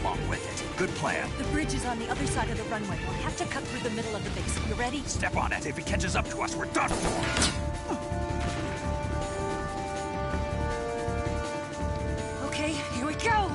along with it. Good plan. The bridge is on the other side of the runway. We'll have to cut through the middle of the base. You ready? Step on it. If he catches up to us, we're done for. Okay, here we go!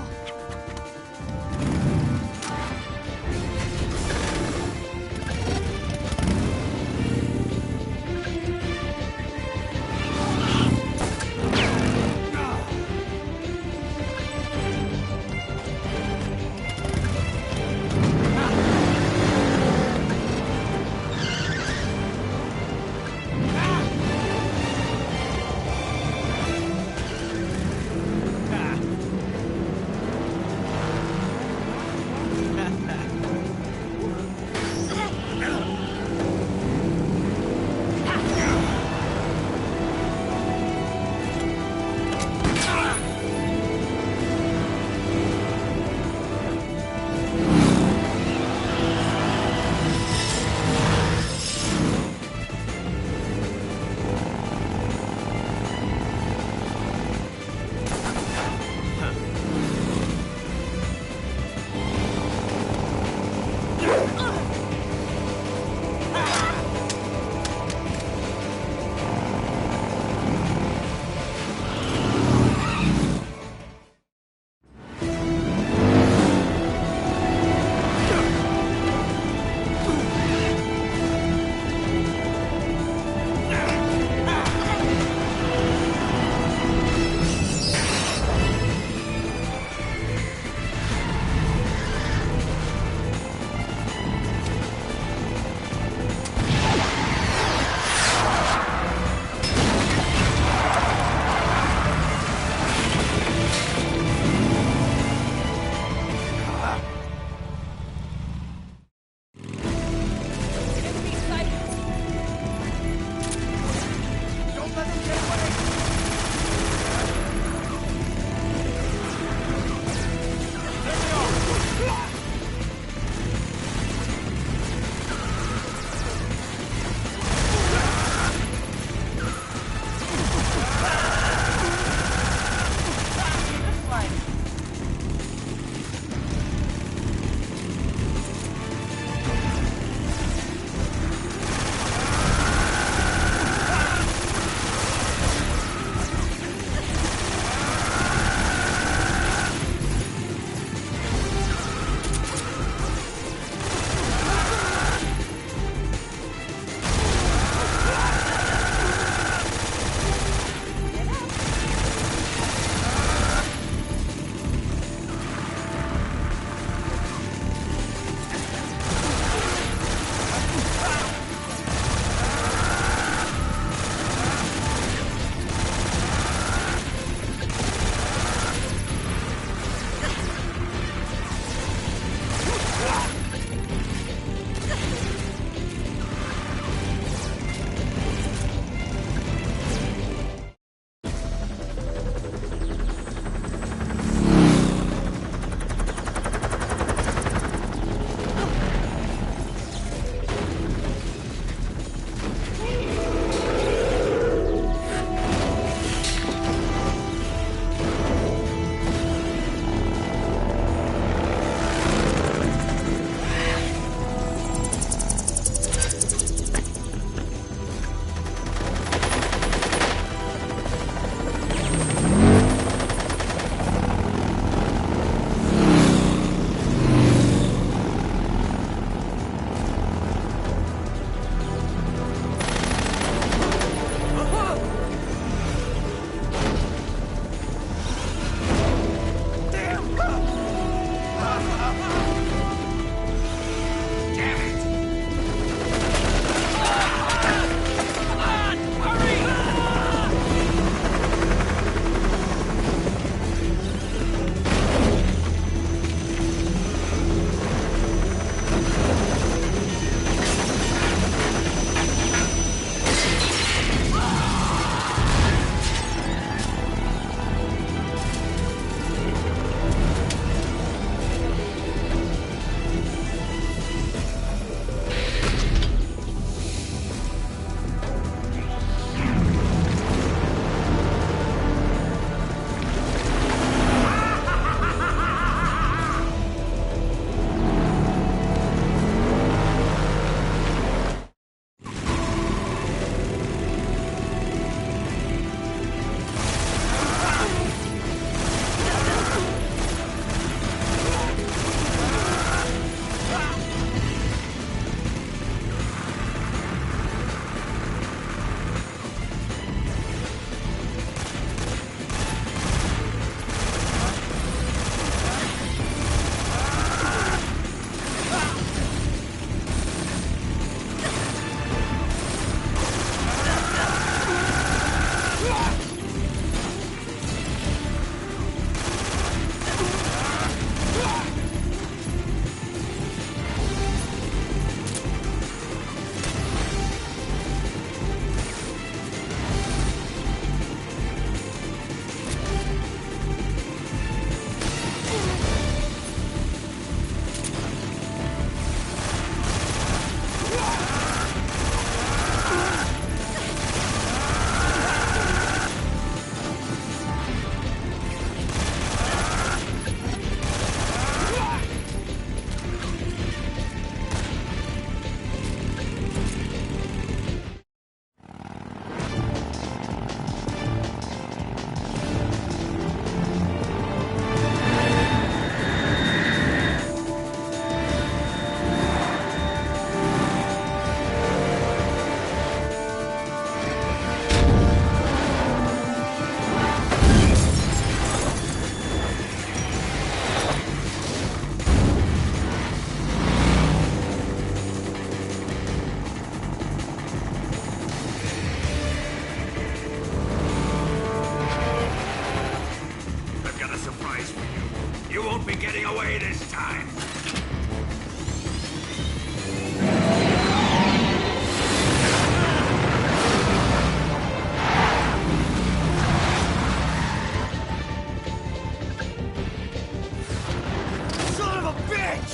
time. Son of a bitch!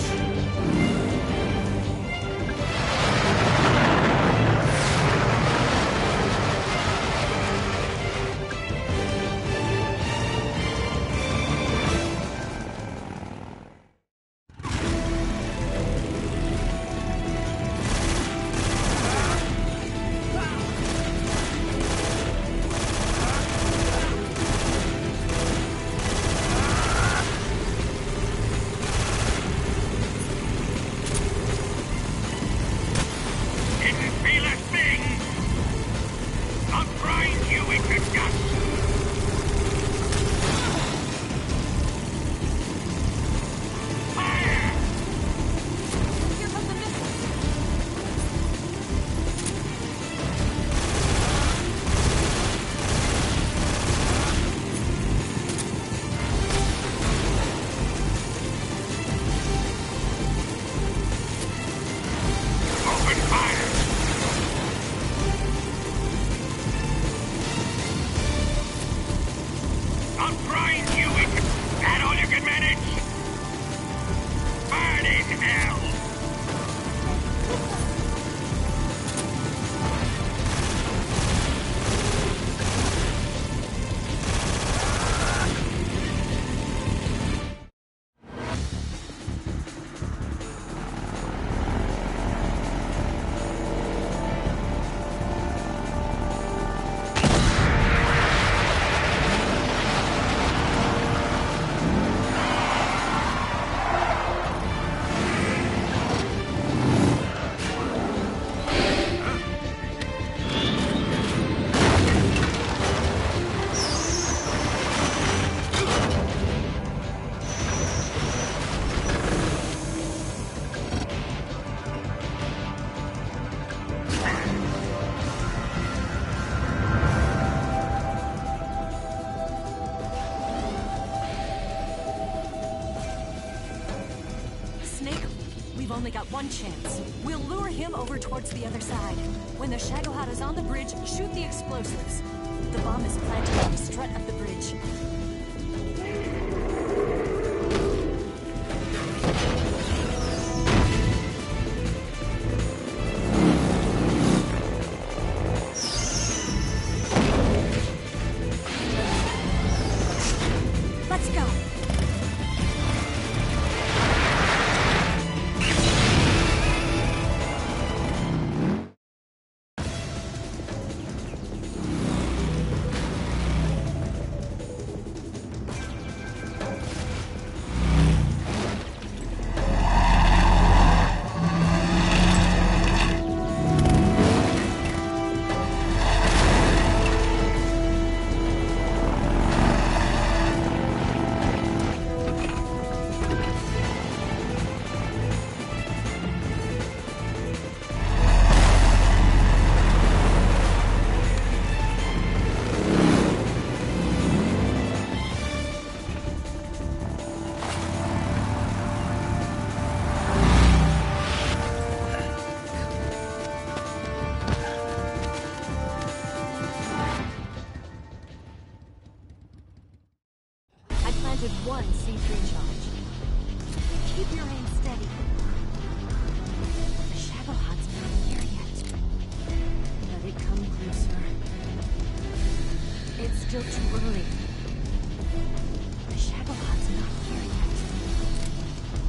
Didn't feel a thing! I'll grind you into dust! Fire! Here come the missiles. Open fire! I'll grind you into... That all you can manage? Burn in hell! Snake, we've only got one chance. We'll lure him over towards the other side. When the Shagohod is on the bridge, shoot the explosives. The bomb is planted on the strut of the bridge. Let's go. Planted one C3 charge. Keep your aim steady. The Shagohod's not here yet. Let it come closer. It's still too early. The Shagohod's not here yet.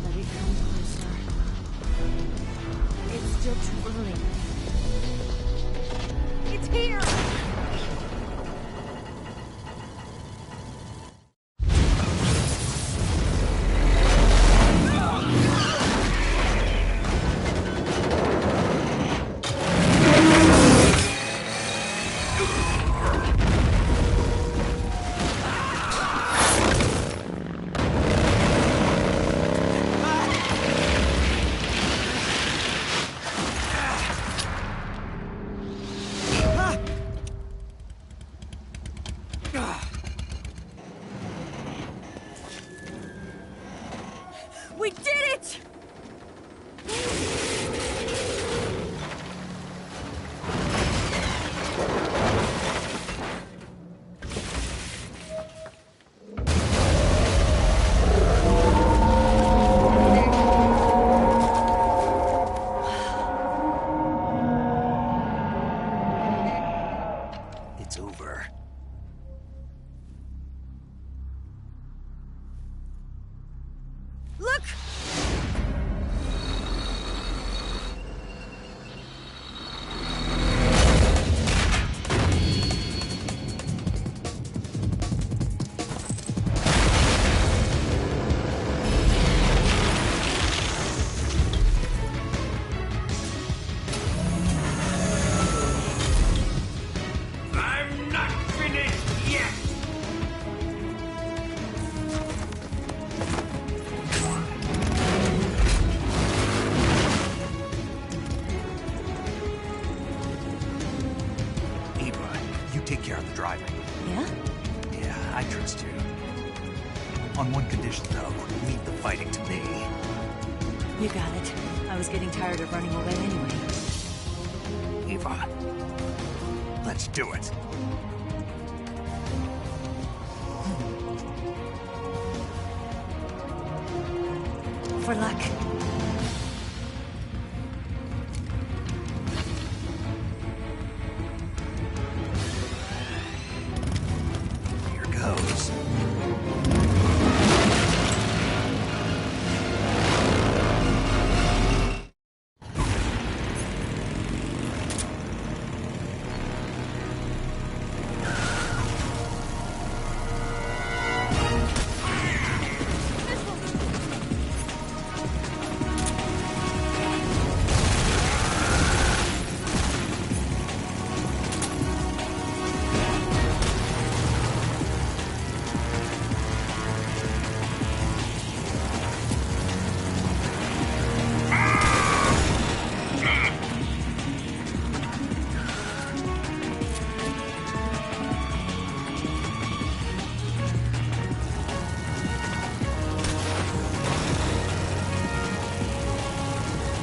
Let it come closer. It's still too early. It's here! it! It's over. Look! I'm not finished yet! Eva, you take care of the driving. Yeah? Yeah, I trust you. On one condition, though, leave the fighting to me. You got it. I was getting tired of running away anyway. Eva, let's do it. For luck. Here goes.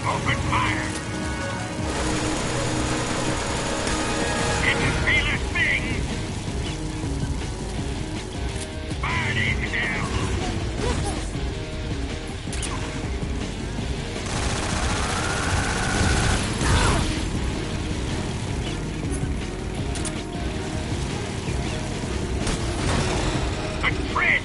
Open fire! It's a fearless thing! Fire it now! A trench!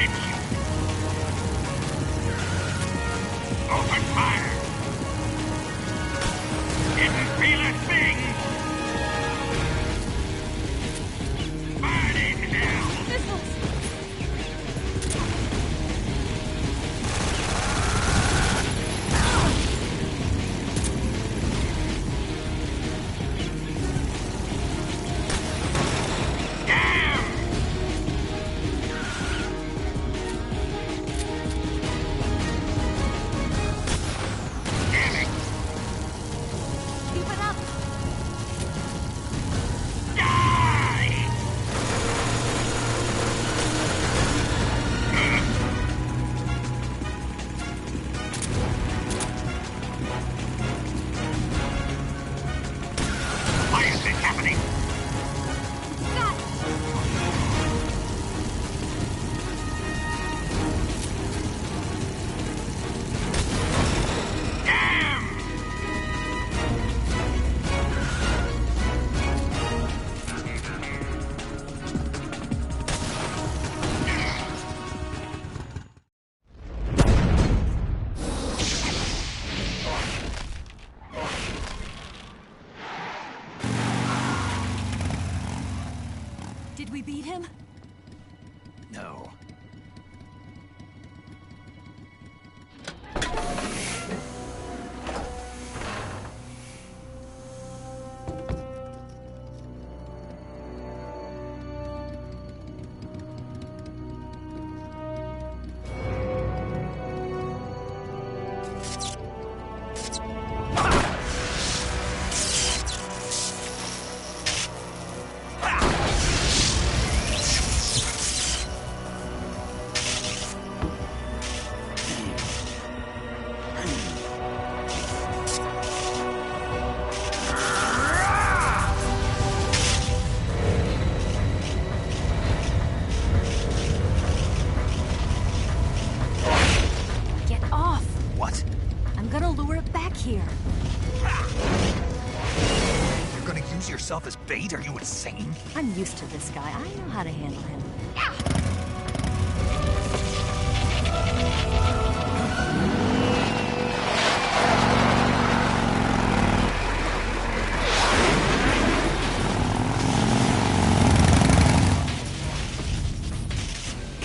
bridge! Open fire! Didn't feel a thing! Burn in hell! Missiles! Damn! Damn it! Keep it up! Die! Why is this happening? Got it! Damn! Did we beat him? No. Get off! What? I'm gonna lure it back here. You're gonna use yourself as bait? Are you insane? I'm used to this guy. I know how to handle him.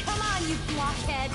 Come on, you blockhead!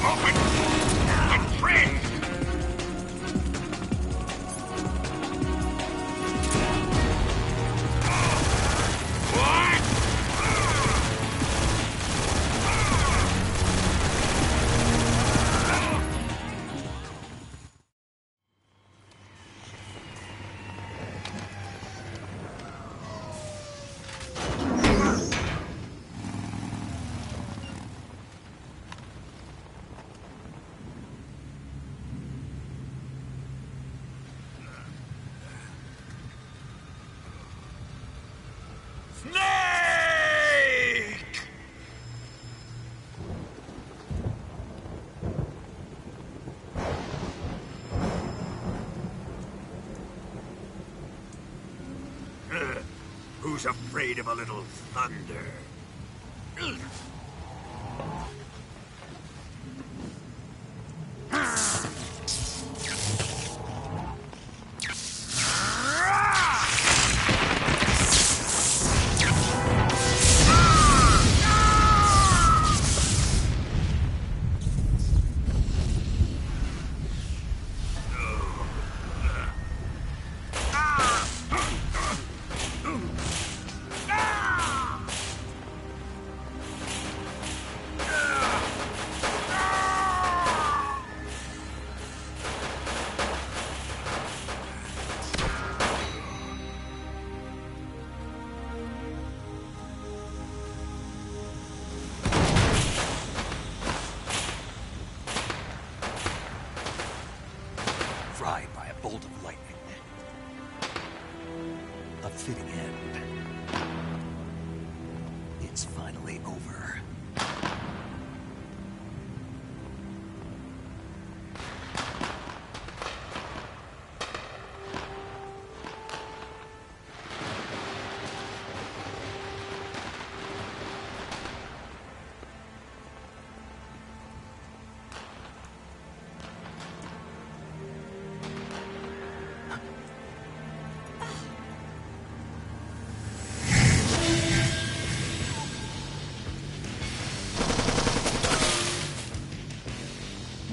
Open! The bridge! What? Snake! Who's afraid of a little thunder?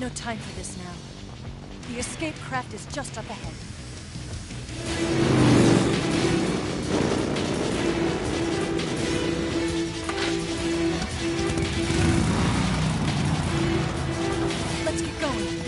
no time for this now. The escape craft is just up ahead. Let's get going.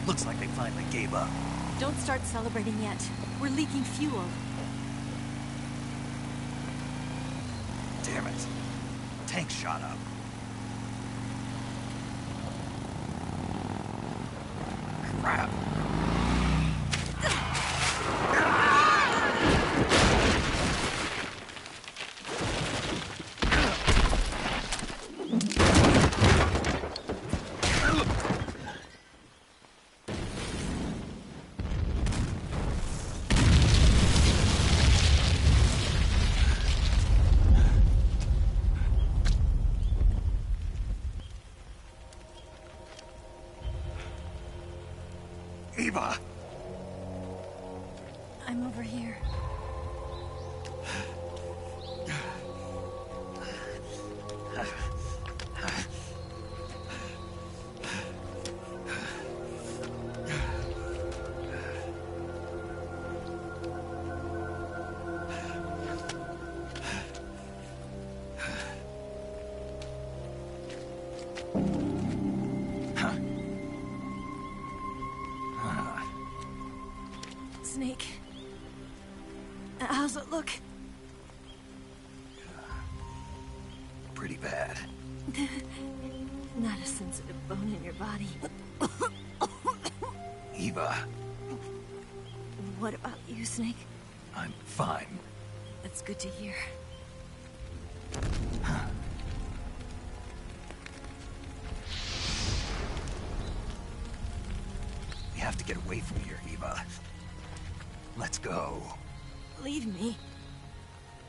Looks like they finally gave up. Don't start celebrating yet. We're leaking fuel. Damn it. Tank shot up. Crap. Eva! I'm over here. Snake. How's it look? Pretty bad. Not a sensitive bone in your body. Eva, What about you, Snake? I'm fine. That's good to hear. We have to get away from here, Eva. Let's go. Leave me.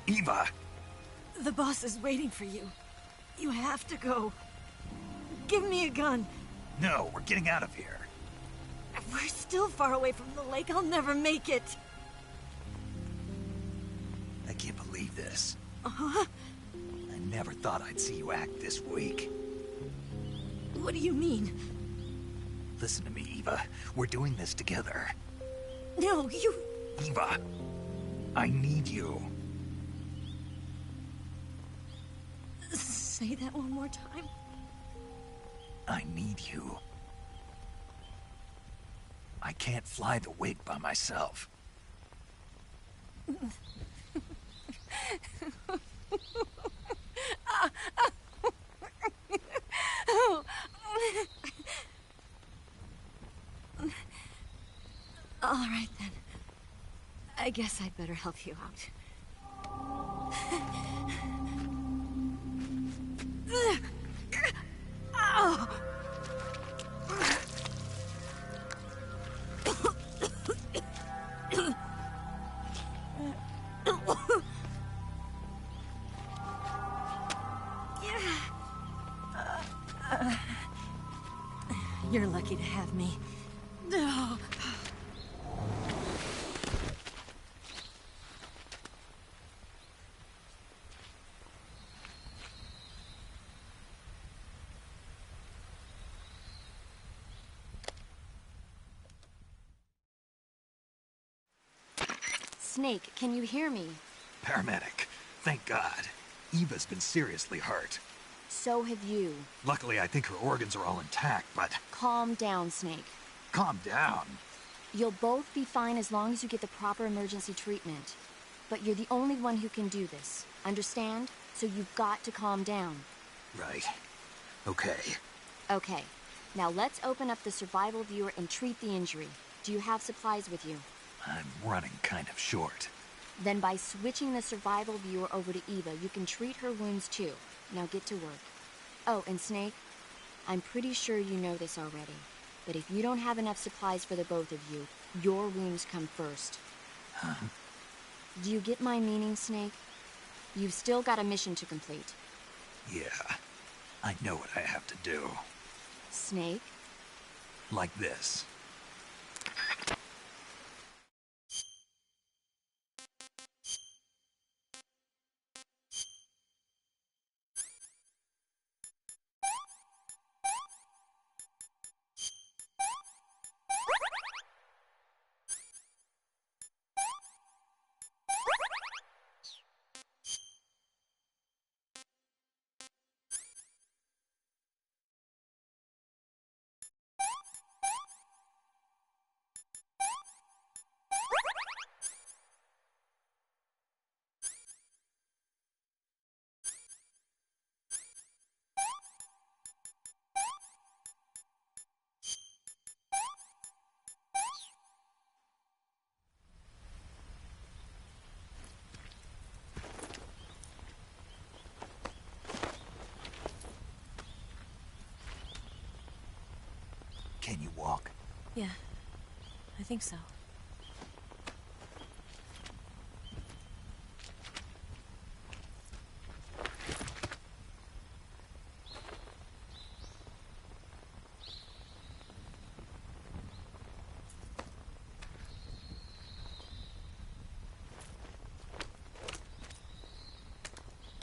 Eva! The boss is waiting for you. You have to go. Give me a gun. No, we're getting out of here. We're still far away from the lake. I'll never make it. I can't believe this. Huh? I never thought I'd see you act this weak. What do you mean? Listen to me, Eva. We're doing this together. No, you... Eva, I need you. Say that one more time. I need you. I can't fly the wig by myself. All right, then. I guess I'd better help you out. Ow! You're lucky to have me. No. Snake, can you hear me? Paramedic. Thank God. Eva's been seriously hurt. So have you. Luckily, I think her organs are all intact, but... Calm down, Snake. Calm down. You'll both be fine as long as you get the proper emergency treatment. But you're the only one who can do this. Understand? So you've got to calm down. Right. Okay. Okay. Now let's open up the survival viewer and treat the injury. Do you have supplies with you? I'm running kind of short. Then by switching the survival viewer over to Eva, you can treat her wounds too. Now get to work. Oh, and Snake, I'm pretty sure you know this already, but if you don't have enough supplies for the both of you, your wounds come first. Huh? Do you get my meaning, Snake? You've still got a mission to complete. Yeah. I know what I have to do. Snake? Like this. Can you walk? Yeah, I think so.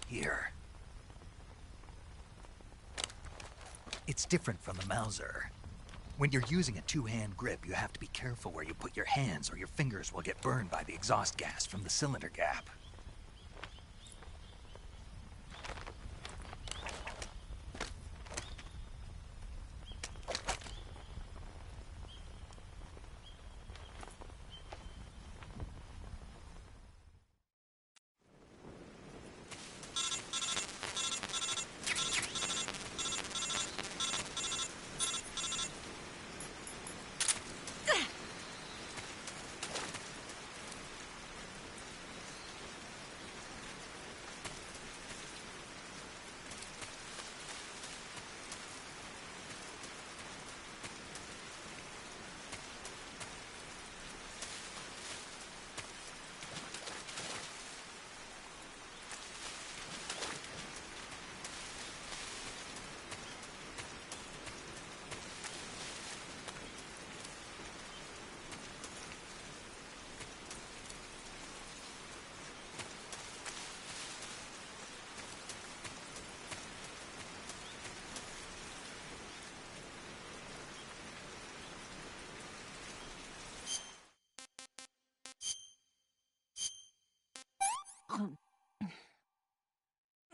Here. It's different from the Mauser. When you're using a two-hand grip, you have to be careful where you put your hands or your fingers will get burned by the exhaust gas from the cylinder gap.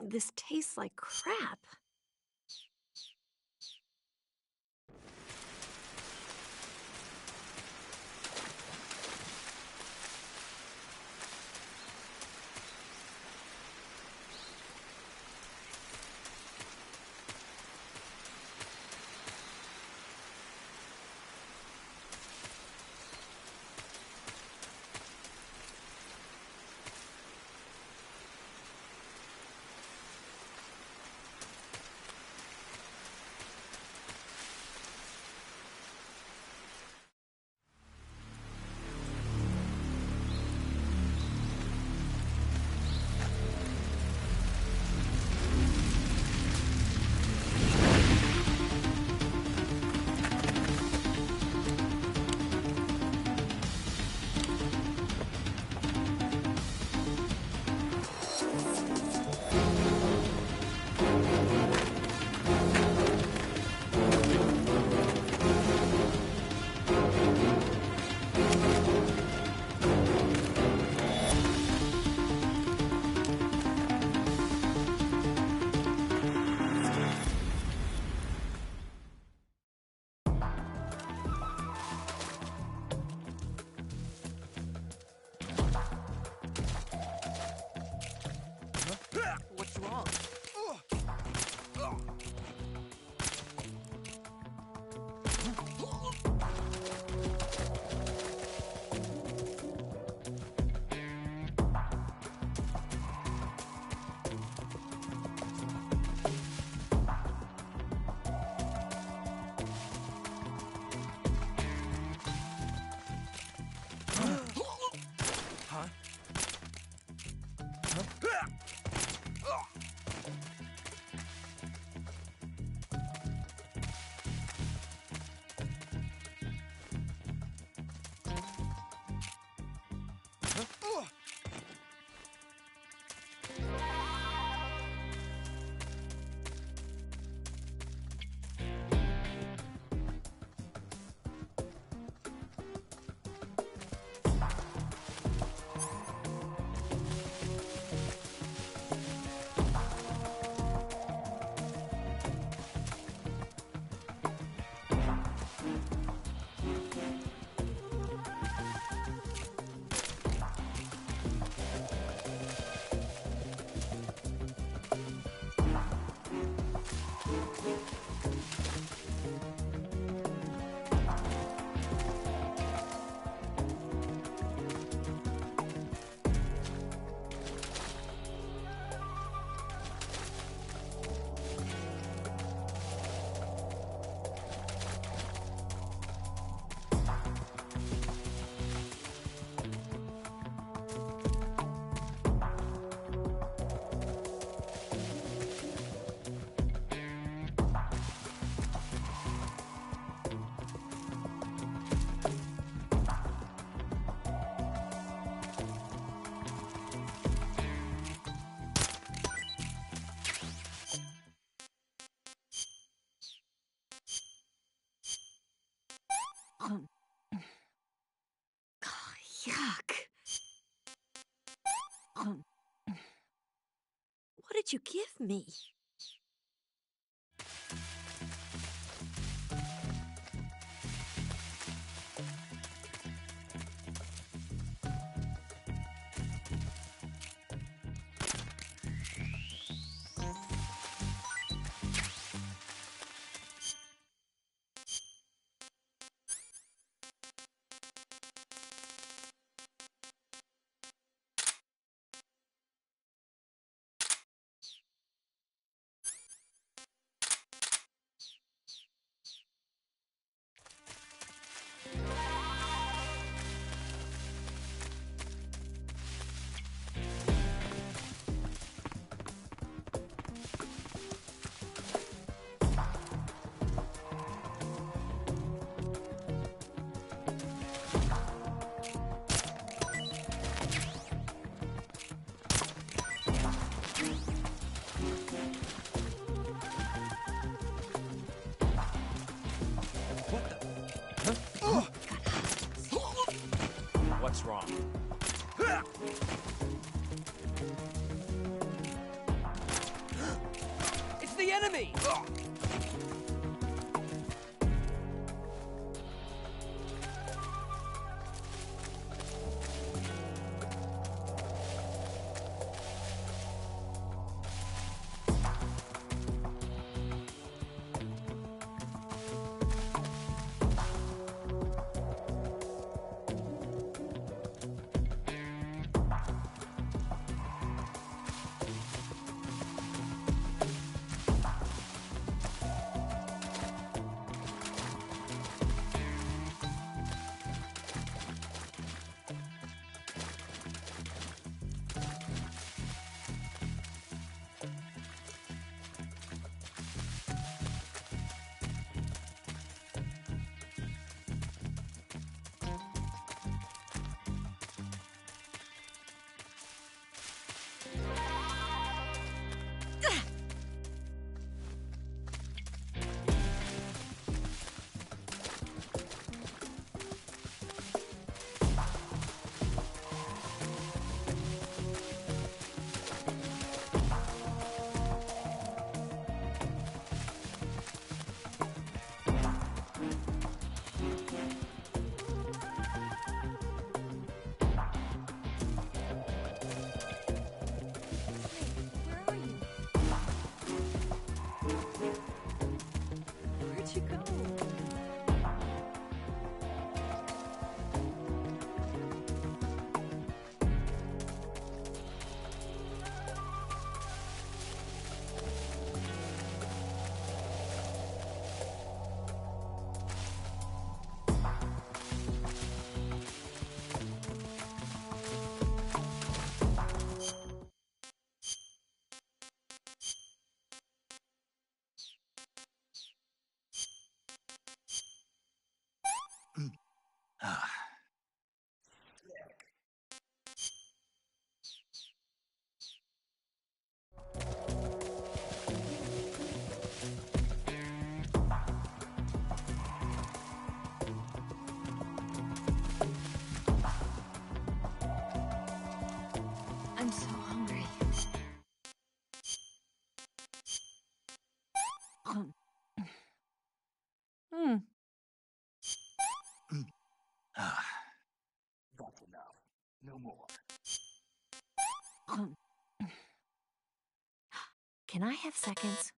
This tastes like crap. Yuck. What did you give me? What's wrong? It's the enemy! Where'd you go? Ah. I'm so hungry. Ah. That's enough. No more. Can I have seconds?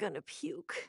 gonna puke.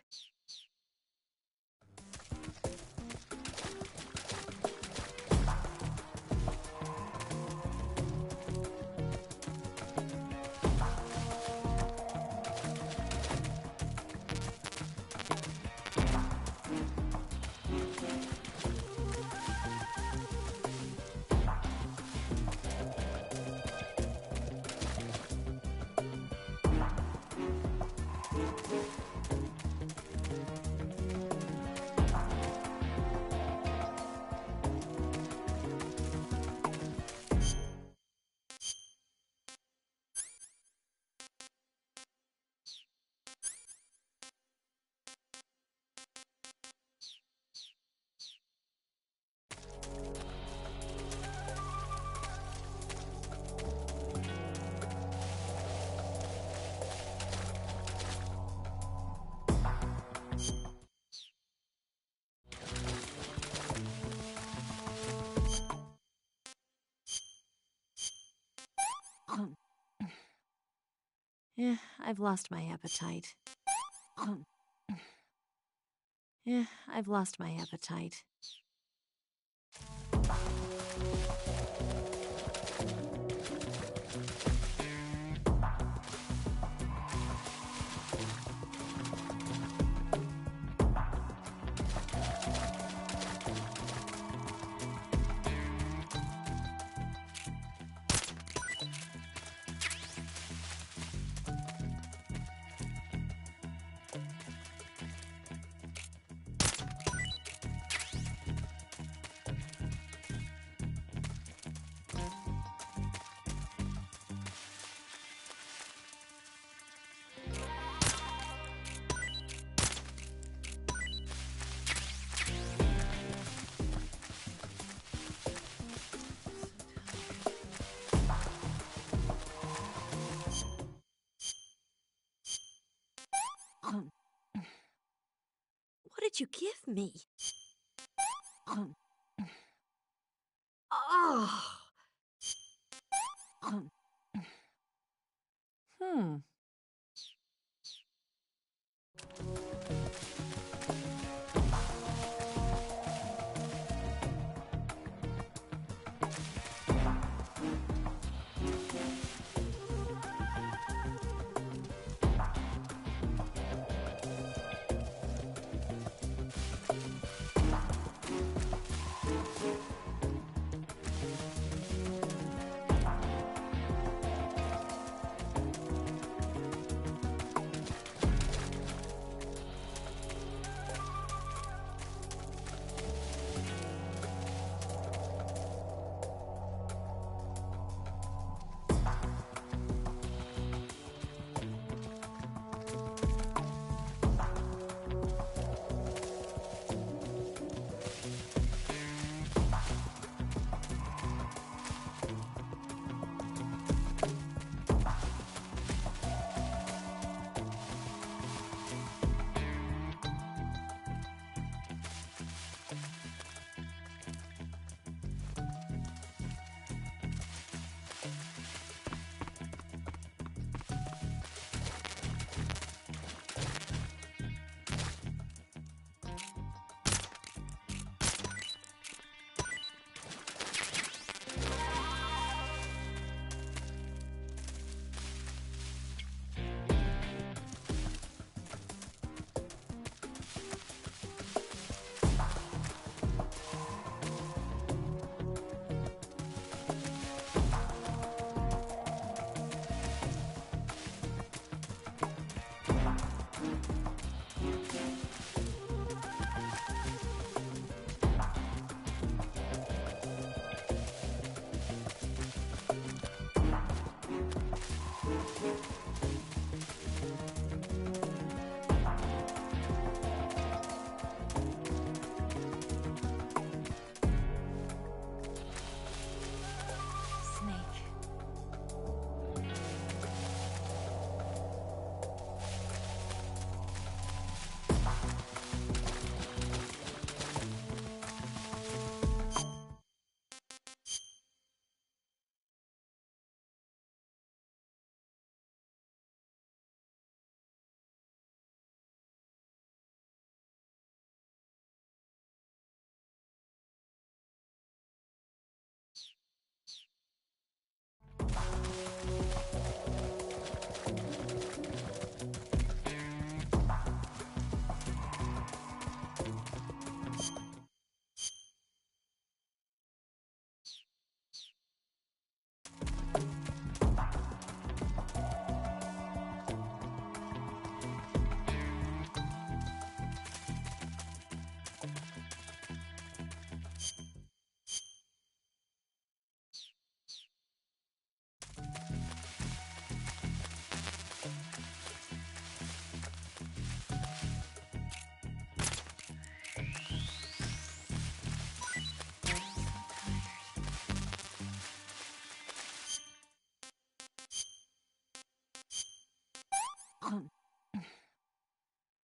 Yeah, I've lost my appetite. Yeah, I've lost my appetite. What did you give me? Oh. Hmm.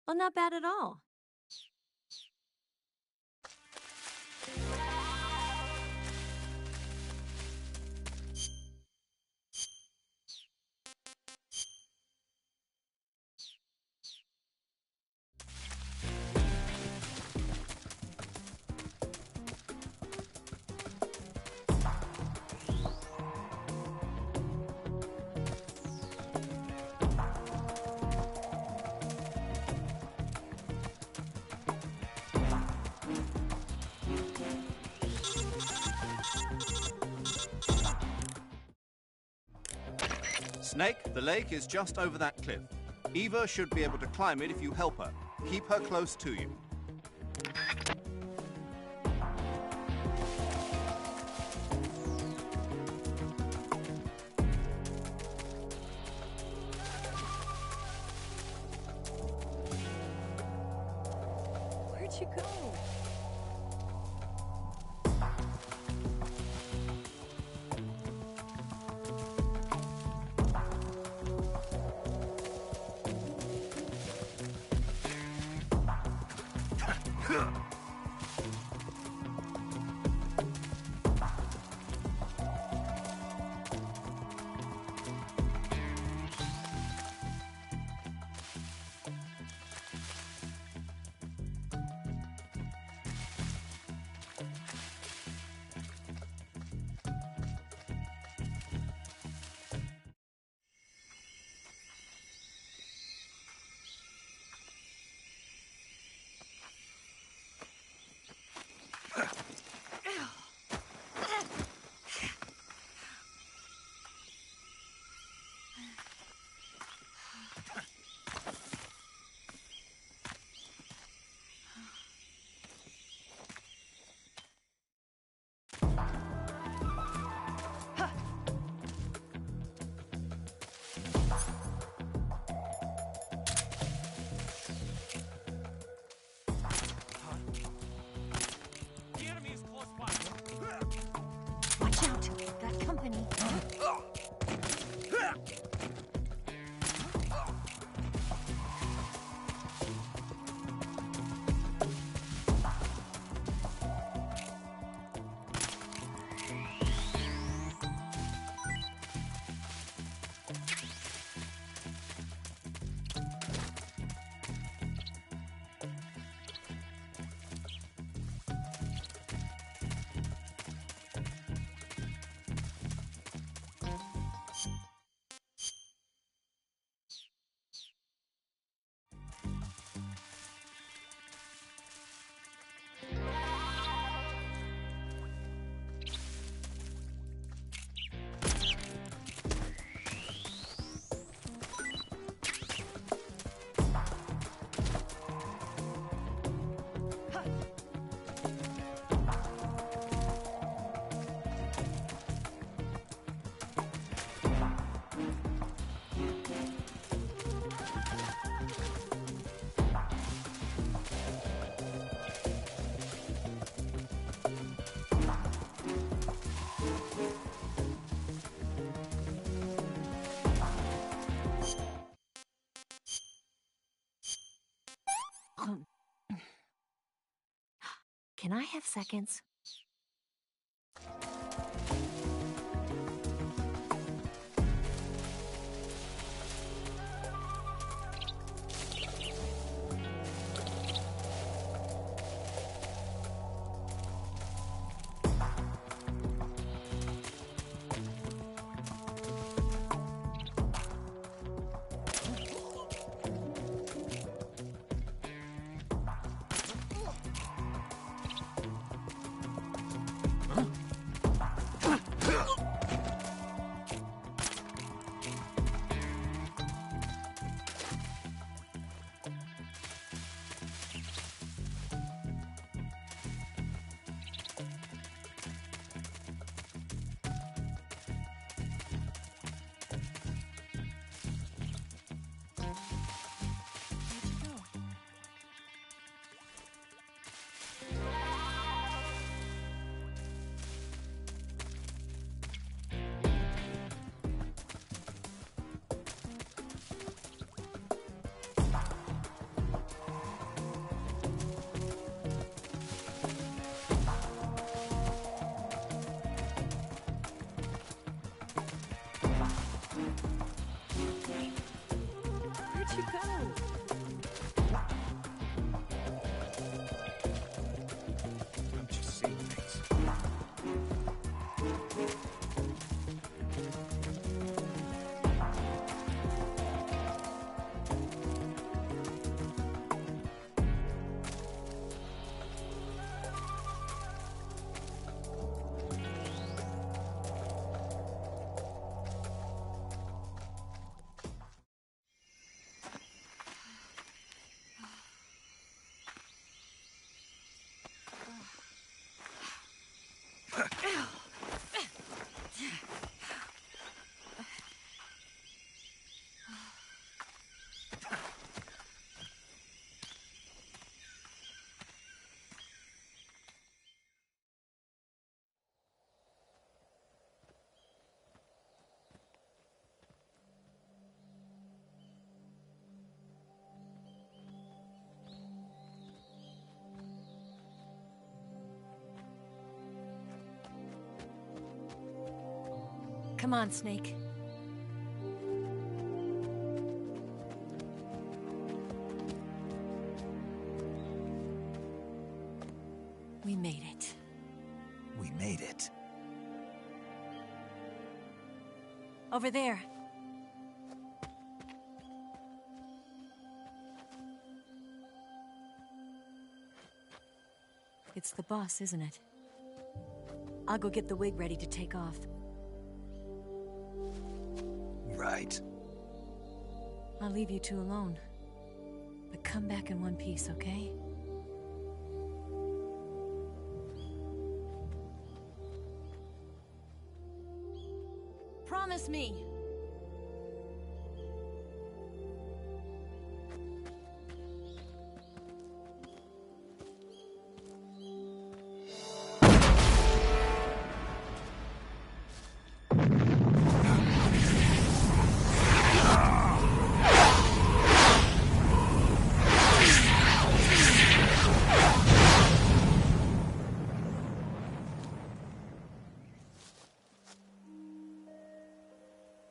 Well, not bad at all. Snake, the lake is just over that cliff. Eva should be able to climb it if you help her. Keep her close to you. Where'd you go? The enemy is close by. Watch out. Got company. Can I have seconds? Come on, Snake. We made it. We made it. Over there. It's the boss, isn't it? I'll go get the wig ready to take off. Right. I'll leave you two alone. But come back in one piece, okay? Promise me!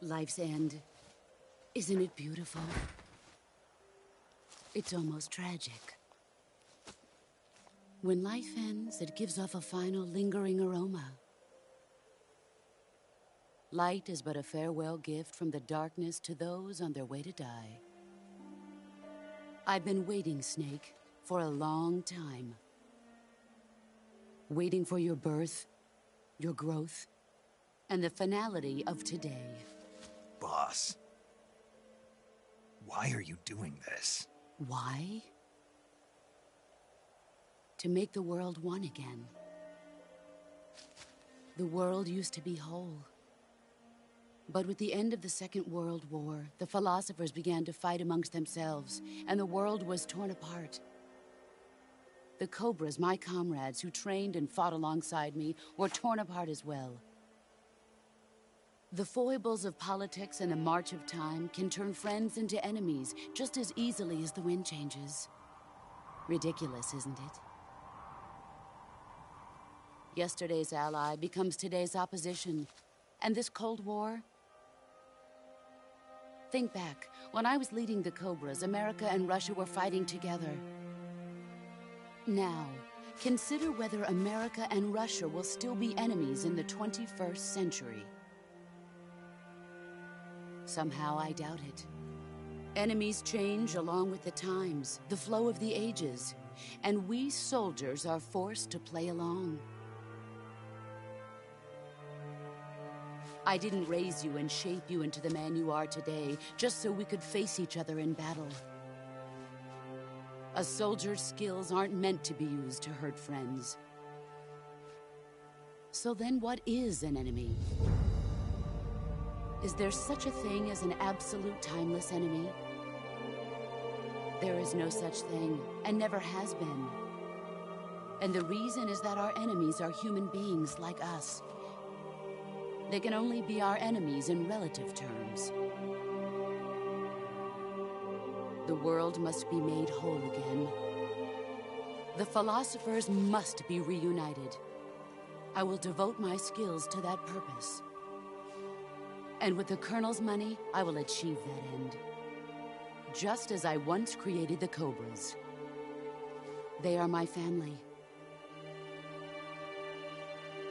Life's end. Isn't it beautiful? It's almost tragic. When life ends, it gives off a final lingering aroma. Light is but a farewell gift from the darkness to those on their way to die. I've been waiting, Snake, for a long time. Waiting for your birth, your growth, and the finality of today. Boss. Why are you doing this? Why? To make the world one again. The world used to be whole. But with the end of the Second World War, the philosophers began to fight amongst themselves, and the world was torn apart. The Cobras, my comrades who trained and fought alongside me, were torn apart as well. The foibles of politics and the march of time can turn friends into enemies just as easily as the wind changes. Ridiculous, isn't it? Yesterday's ally becomes today's opposition. And this Cold War? Think back. When I was leading the Cobras, America and Russia were fighting together. Now, consider whether America and Russia will still be enemies in the 21st century. Somehow I doubt it. Enemies change along with the times, the flow of the ages, and we soldiers are forced to play along. I didn't raise you and shape you into the man you are today just so we could face each other in battle. A soldier's skills aren't meant to be used to hurt friends. So then what is an enemy? Is there such a thing as an absolute timeless enemy? There is no such thing, and never has been. And the reason is that our enemies are human beings like us. They can only be our enemies in relative terms. The world must be made whole again. The philosophers must be reunited. I will devote my skills to that purpose. And with the Colonel's money, I will achieve that end. Just as I once created the Cobras. They are my family.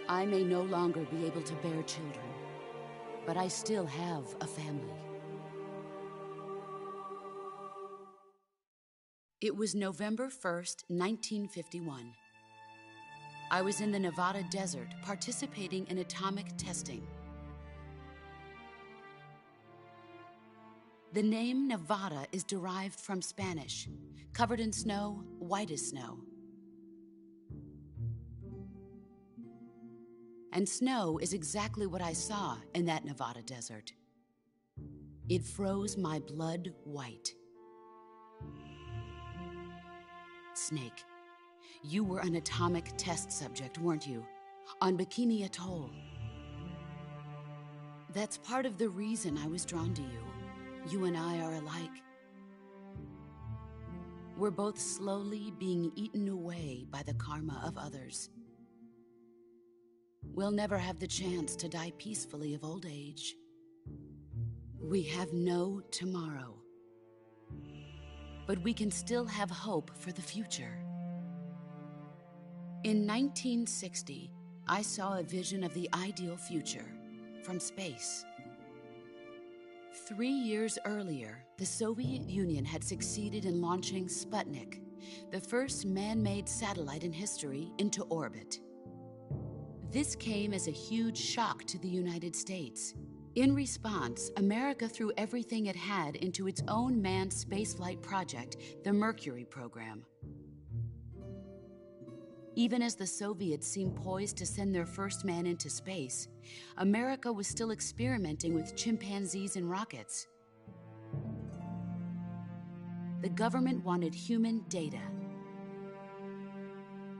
I may no longer be able to bear children, but I still have a family. It was November 1st, 1951. I was in the Nevada desert participating in atomic testing. The name Nevada is derived from Spanish, covered in snow, white as snow. And snow is exactly what I saw in that Nevada desert. It froze my blood white. Snake, you were an atomic test subject, weren't you? On Bikini Atoll. That's part of the reason I was drawn to you. You and I are alike. We're both slowly being eaten away by the karma of others. we'll never have the chance to die peacefully of old age. We have no tomorrow. But we can still have hope for the future. In 1960, I saw a vision of the ideal future from space. 3 years earlier, the Soviet Union had succeeded in launching Sputnik, the first man-made satellite in history, into orbit. This came as a huge shock to the United States. In response, America threw everything it had into its own manned spaceflight project, the Mercury program. Even as the Soviets seemed poised to send their first man into space, America was still experimenting with chimpanzees and rockets. The government wanted human data.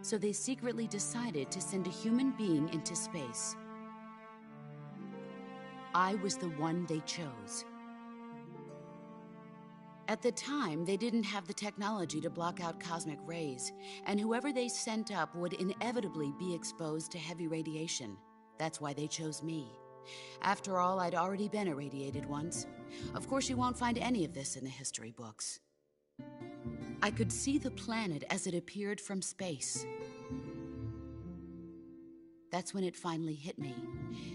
So they secretly decided to send a human being into space. I was the one they chose. At the time, they didn't have the technology to block out cosmic rays, and whoever they sent up would inevitably be exposed to heavy radiation. That's why they chose me. After all, I'd already been irradiated once. Of course, you won't find any of this in the history books. I could see the planet as it appeared from space. That's when it finally hit me.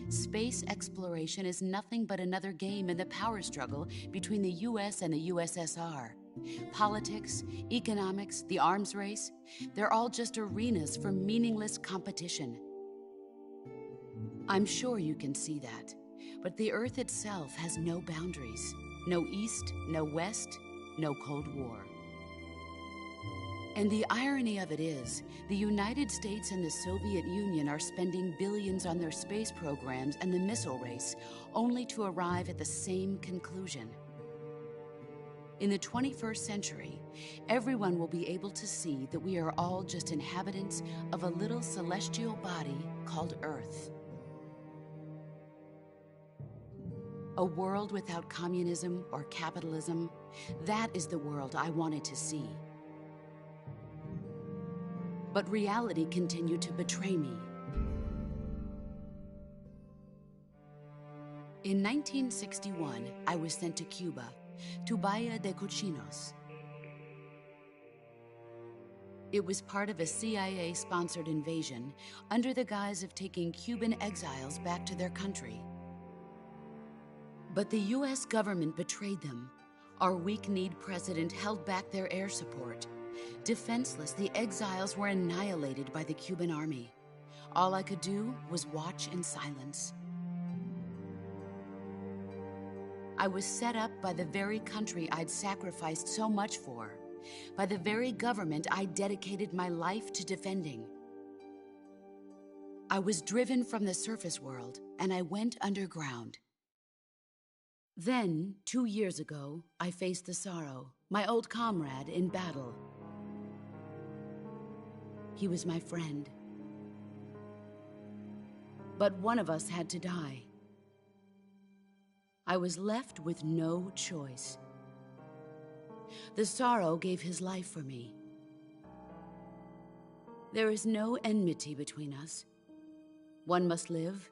Space exploration is nothing but another game in the power struggle between the US and the USSR. Politics, economics, the arms race, they're all just arenas for meaningless competition. I'm sure you can see that, but the Earth itself has no boundaries. No East, no West, no Cold War. And the irony of it is, the United States and the Soviet Union are spending billions on their space programs and the missile race, only to arrive at the same conclusion. In the 21st century, everyone will be able to see that we are all just inhabitants of a little celestial body called Earth. A world without communism or capitalism, that is the world I wanted to see. But reality continued to betray me. In 1961, I was sent to Cuba, to Bahia de Cochinos. It was part of a CIA-sponsored invasion under the guise of taking Cuban exiles back to their country. But the US government betrayed them. Our weak-kneed president held back their air support. Defenseless, the exiles were annihilated by the Cuban army. All I could do was watch in silence. I was set up by the very country I'd sacrificed so much for, by the very government I dedicated my life to defending. I was driven from the surface world, and I went underground. Then, 2 years ago, I faced the Sorrow, my old comrade in battle. He was my friend. But one of us had to die. I was left with no choice. The Sorrow gave his life for me. There is no enmity between us. One must live,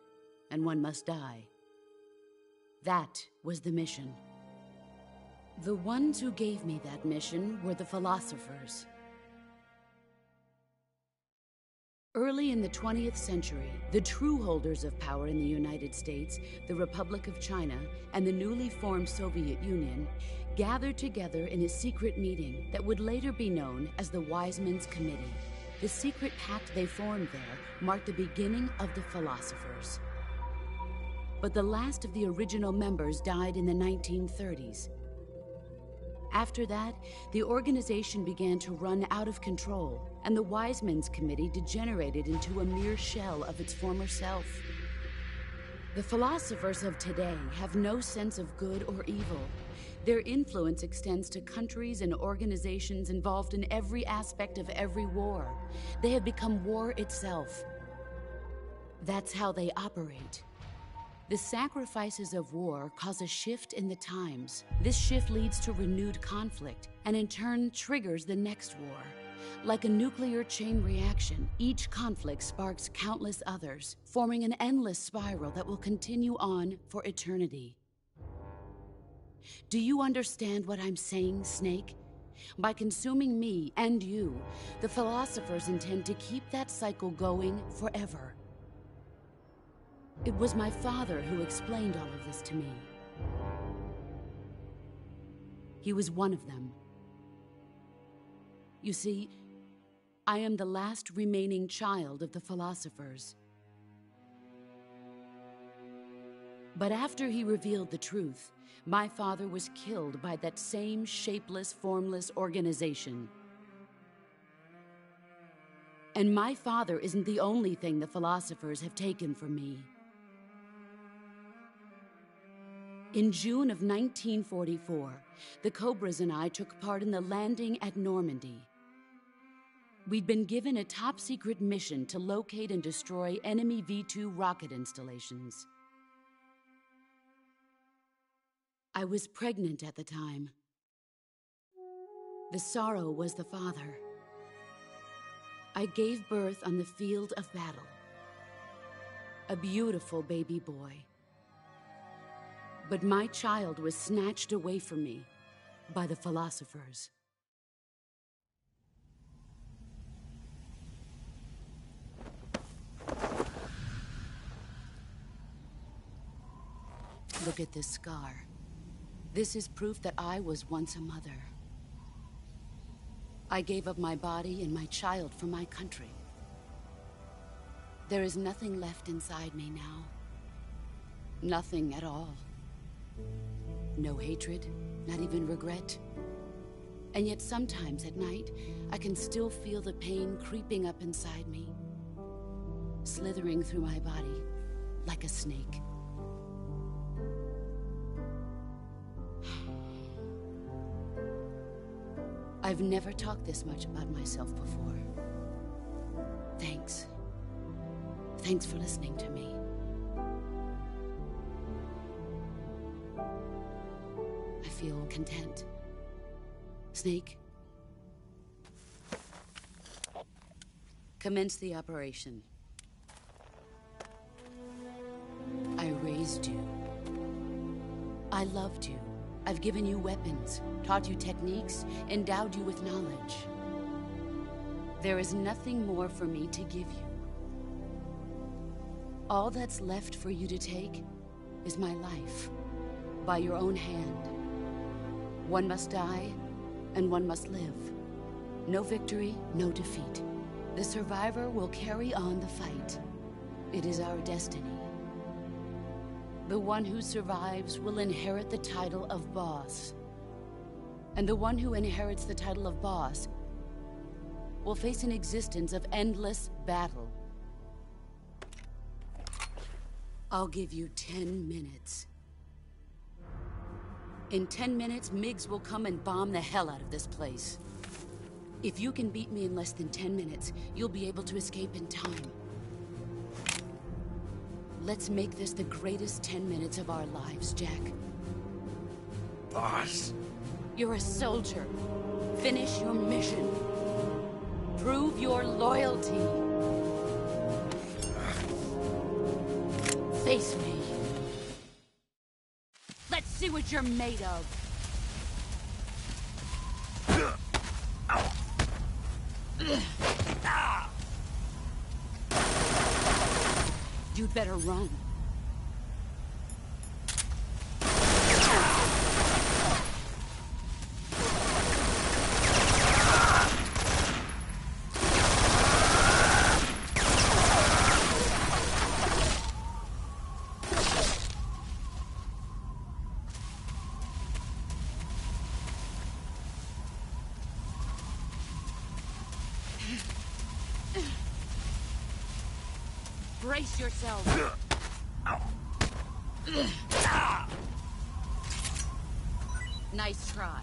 and one must die. That was the mission. The ones who gave me that mission were the philosophers. Early in the 20th century, the true holders of power in the United States, the Republic of China, and the newly formed Soviet Union gathered together in a secret meeting that would later be known as the Wise Men's Committee. The secret pact they formed there marked the beginning of the philosophers. But the last of the original members died in the 1930s. After that, the organization began to run out of control, and the Wise Men's Committee degenerated into a mere shell of its former self. The philosophers of today have no sense of good or evil. Their influence extends to countries and organizations involved in every aspect of every war. They have become war itself. That's how they operate. The sacrifices of war cause a shift in the times. This shift leads to renewed conflict, and in turn triggers the next war. Like a nuclear chain reaction, each conflict sparks countless others, forming an endless spiral that will continue on for eternity. Do you understand what I'm saying, Snake? By consuming me and you, the philosophers intend to keep that cycle going forever. It was my father who explained all of this to me. He was one of them. You see, I am the last remaining child of the philosophers. But after he revealed the truth, my father was killed by that same shapeless, formless organization. And my father isn't the only thing the philosophers have taken from me. In June of 1944, the Cobras and I took part in the landing at Normandy. We'd been given a top-secret mission to locate and destroy enemy V-2 rocket installations. I was pregnant at the time. The sorrow was the father. I gave birth on the field of battle. A beautiful baby boy. But my child was snatched away from me by the philosophers. Look at this scar. This is proof that I was once a mother. I gave up my body and my child for my country. There is nothing left inside me now. Nothing at all. No hatred, not even regret. And yet sometimes at night, I can still feel the pain creeping up inside me, slithering through my body like a snake. I've never talked this much about myself before. Thanks. Thanks for listening to me. I feel content. Snake, commence the operation. I raised you. I loved you. I've given you weapons, taught you techniques, endowed you with knowledge. There is nothing more for me to give you. All that's left for you to take is my life, by your own hand. One must die, and one must live. No victory, no defeat. The survivor will carry on the fight. It is our destiny. The one who survives will inherit the title of boss. And the one who inherits the title of boss will face an existence of endless battle. I'll give you 10 minutes. In 10 minutes, MiGs will come and bomb the hell out of this place. If you can beat me in less than 10 minutes, you'll be able to escape in time. Let's make this the greatest 10 minutes of our lives, Jack. Boss. You're a soldier. Finish your mission. Prove your loyalty. Face me. Let's see what you're made of. You'd better run. Brace yourself. Nice try.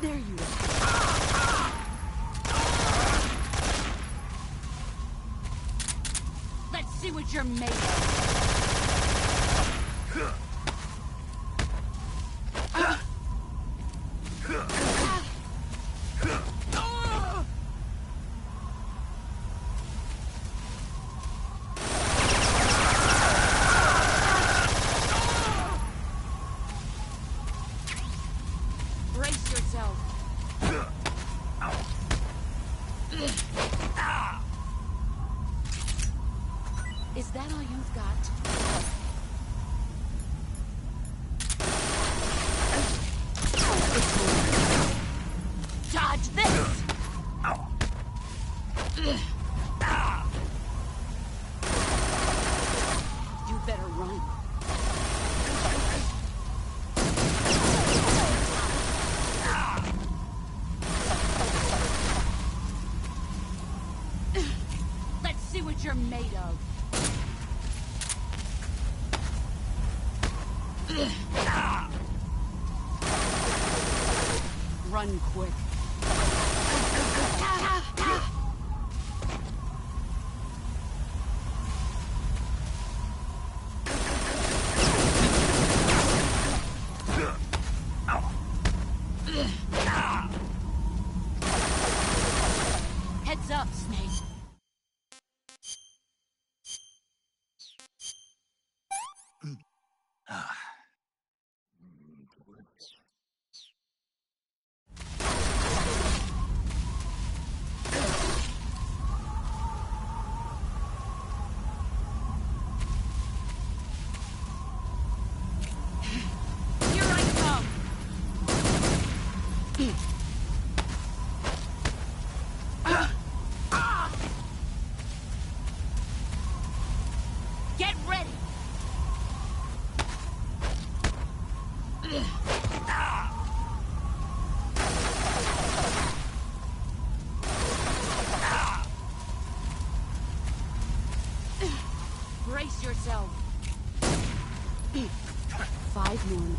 There you are. Let's see what you're made of. Brace yourself. Is that all you've got? Dodge this! You better run. Let's see what you're made of. Run quick. Heads up, Snake. Here I come. Get ready. Brace yourself. 5 more minutes.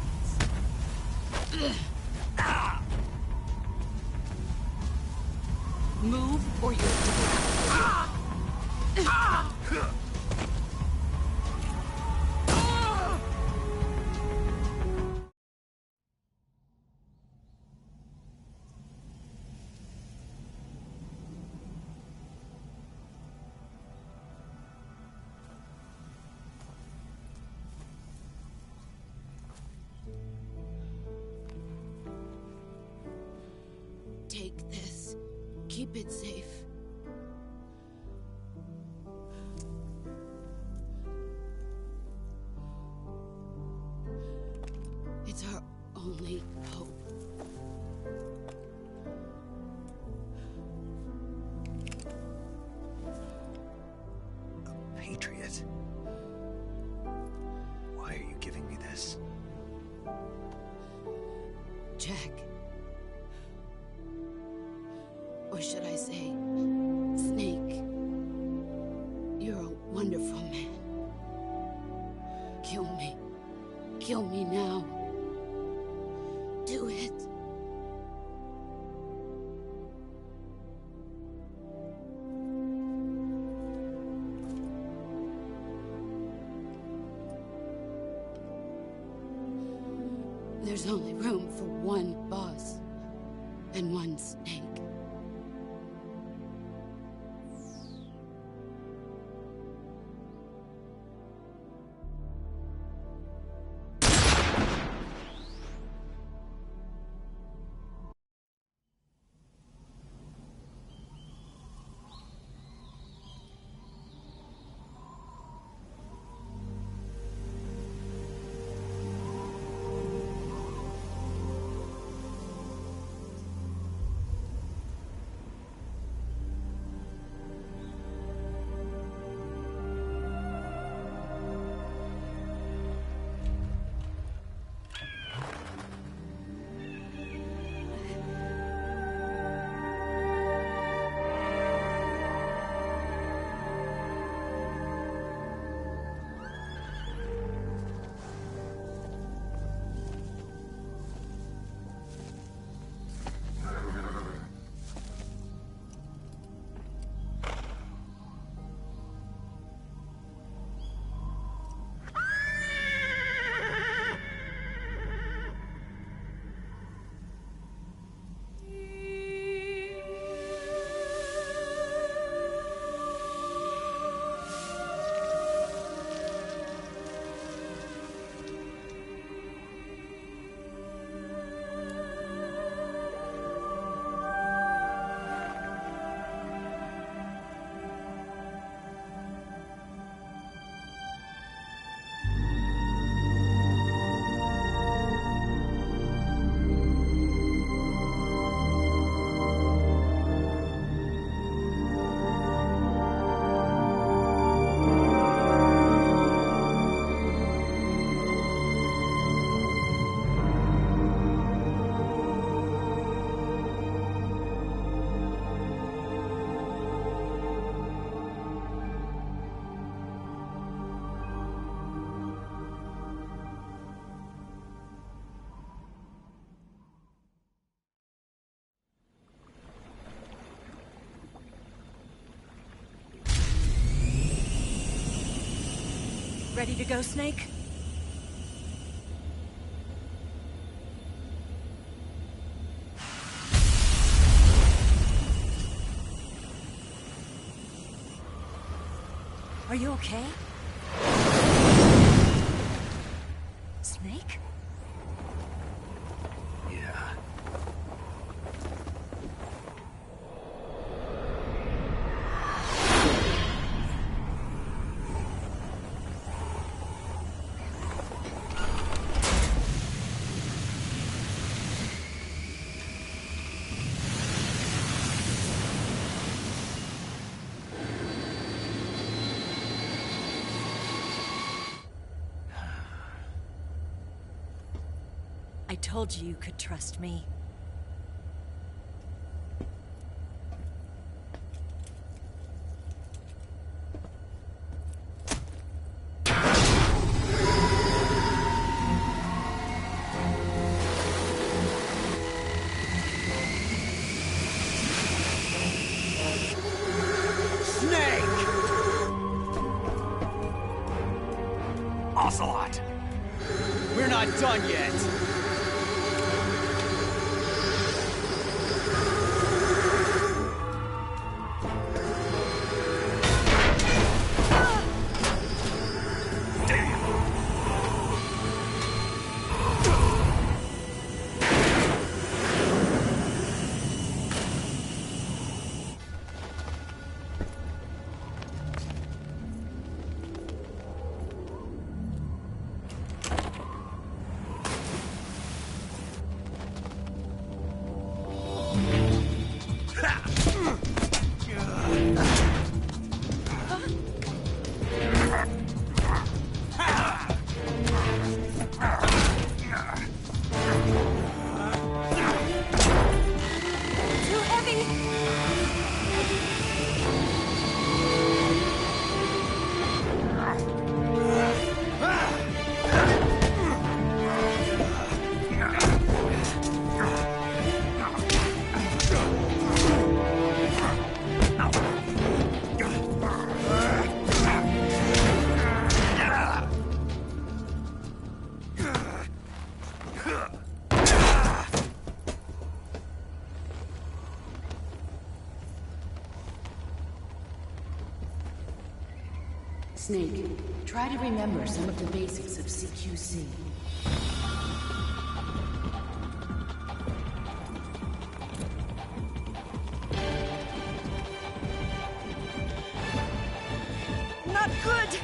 Move or you're dead. Take this. Keep it safe. It's our only hope. A patriot? Why are you giving me this? Jack. Or should I say, Snake? You're a wonderful man. Kill me. Kill me now. Do it. There's only room for one boss and one Snake. Ready to go, Snake? Are you okay? Snake? Yeah. I told you you could trust me. Ocelot! We're not done yet! Snake, try to remember some of the basics of CQC. Not good!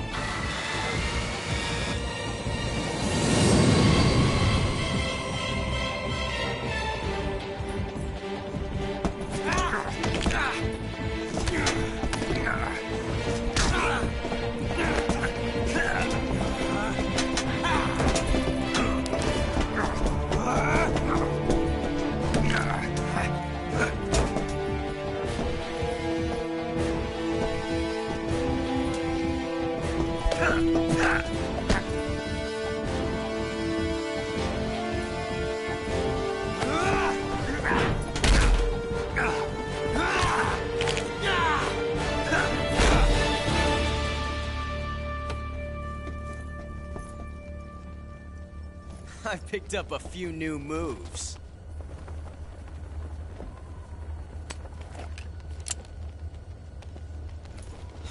I picked up a few new moves.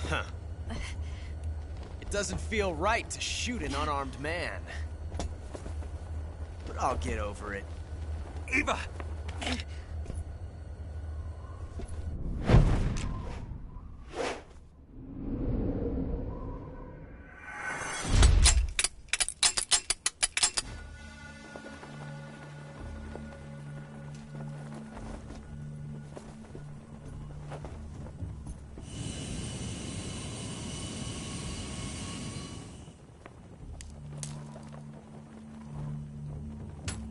Huh. It doesn't feel right to shoot an unarmed man. But I'll get over it. Eva!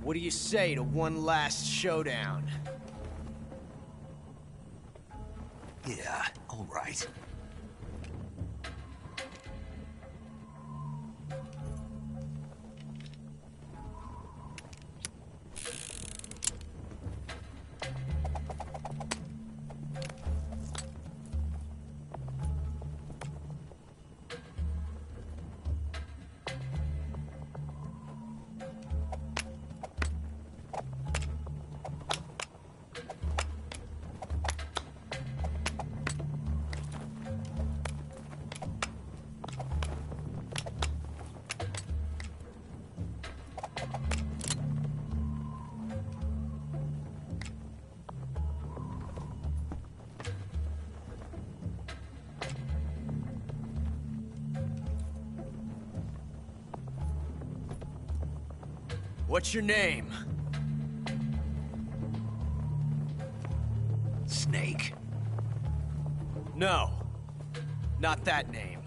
What do you say to one last showdown? Yeah, all right. What's your name? Snake. No. Not that name.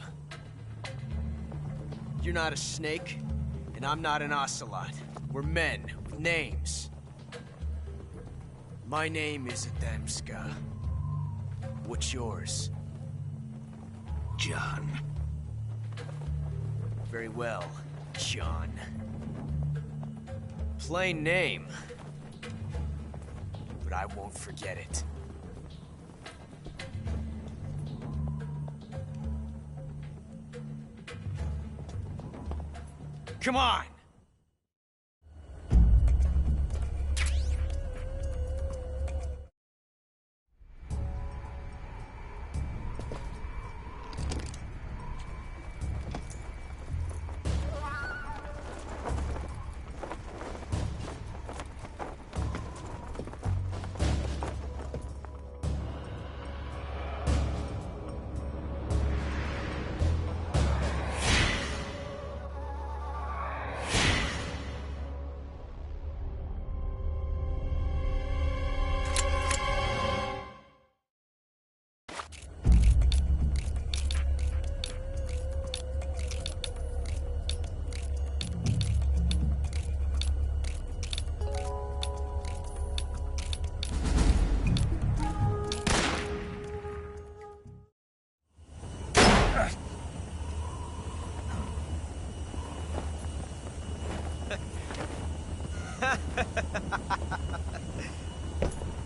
You're not a snake, and I'm not an ocelot. We're men with names. My name is Adamska. What's yours? John. Very well, John. Plain name. But I won't forget it. Come on!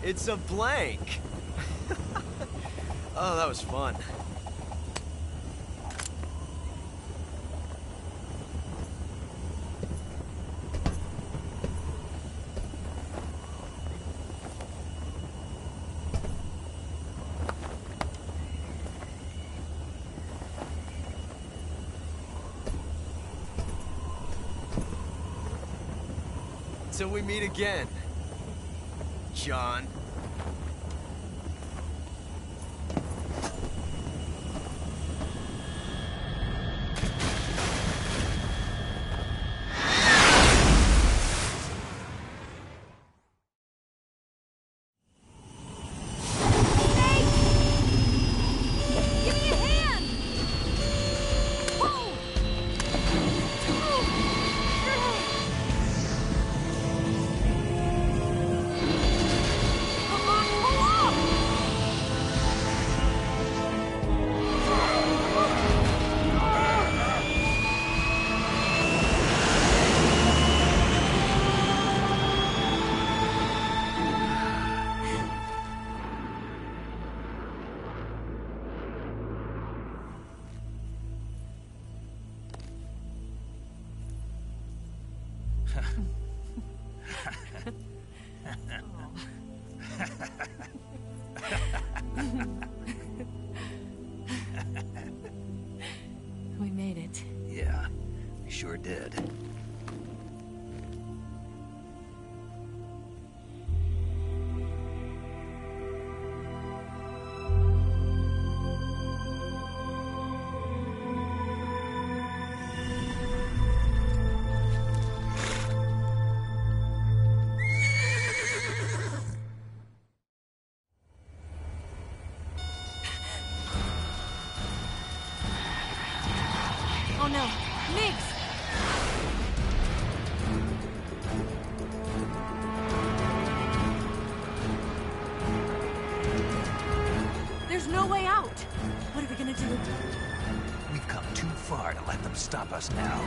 It's a blank. Oh, that was fun. Till we meet again, John. We made it. Yeah, we sure did. Oh no, Migs! There's no way out! What are we gonna do? We've come too far to let them stop us now.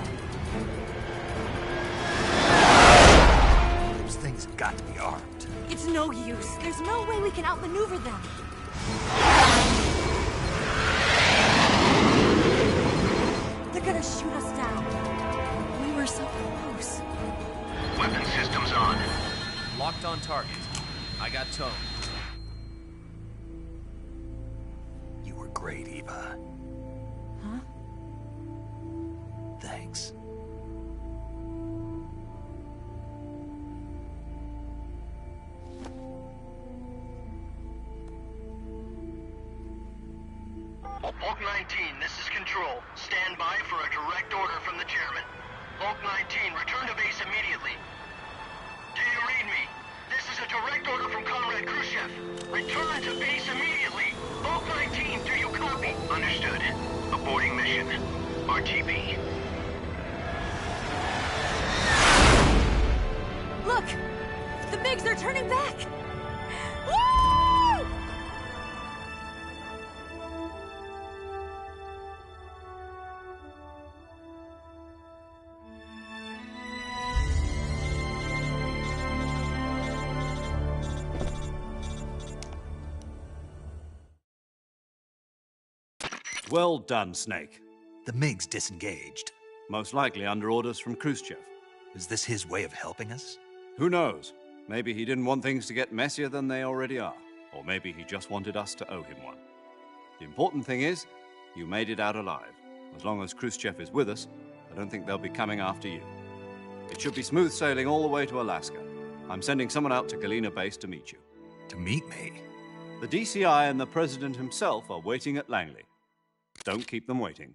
Those things have got to be armed. It's no use. There's no way we can outmaneuver them. They're gonna shoot us down. We were so close. Weapon systems on. Locked on target. I got towed. You were great, Eva. Huh? Thanks. Hulk 19, this is Control. Stand by for a direct order from the chairman. Hulk 19, return to base immediately. Return to base immediately. Bulk 19, do you copy? Understood. Aborting mission. RTB. Look! The MiGs, they're turning back! Woo! Well done, Snake. The MiG's disengaged. Most likely under orders from Khrushchev. Is this his way of helping us? Who knows? Maybe he didn't want things to get messier than they already are. Or maybe he just wanted us to owe him one. The important thing is, you made it out alive. As long as Khrushchev is with us, I don't think they'll be coming after you. It should be smooth sailing all the way to Alaska. I'm sending someone out to Galena Base to meet you. To meet me? The DCI and the President himself are waiting at Langley. Don't keep them waiting.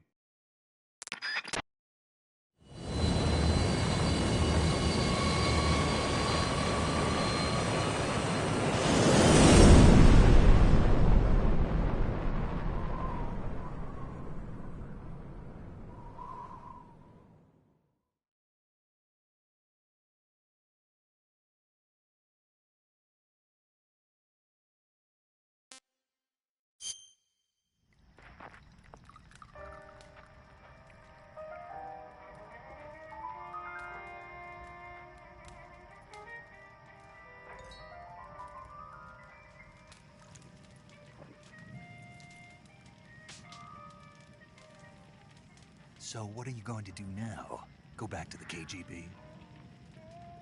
So what are you going to do now? Go back to the KGB?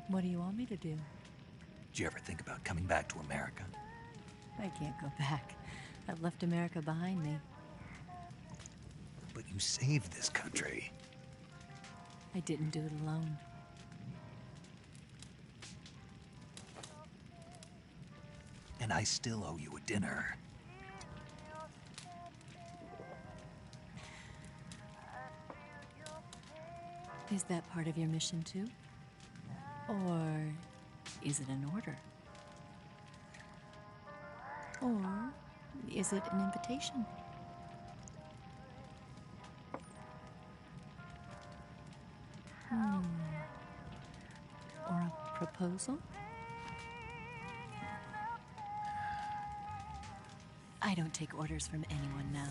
What do you want me to do? Did you ever think about coming back to America? I can't go back. I've left America behind me. But you saved this country. I didn't do it alone. And I still owe you a dinner. Is that part of your mission too? Or is it an order? Or is it an invitation? Or a proposal? I don't take orders from anyone now.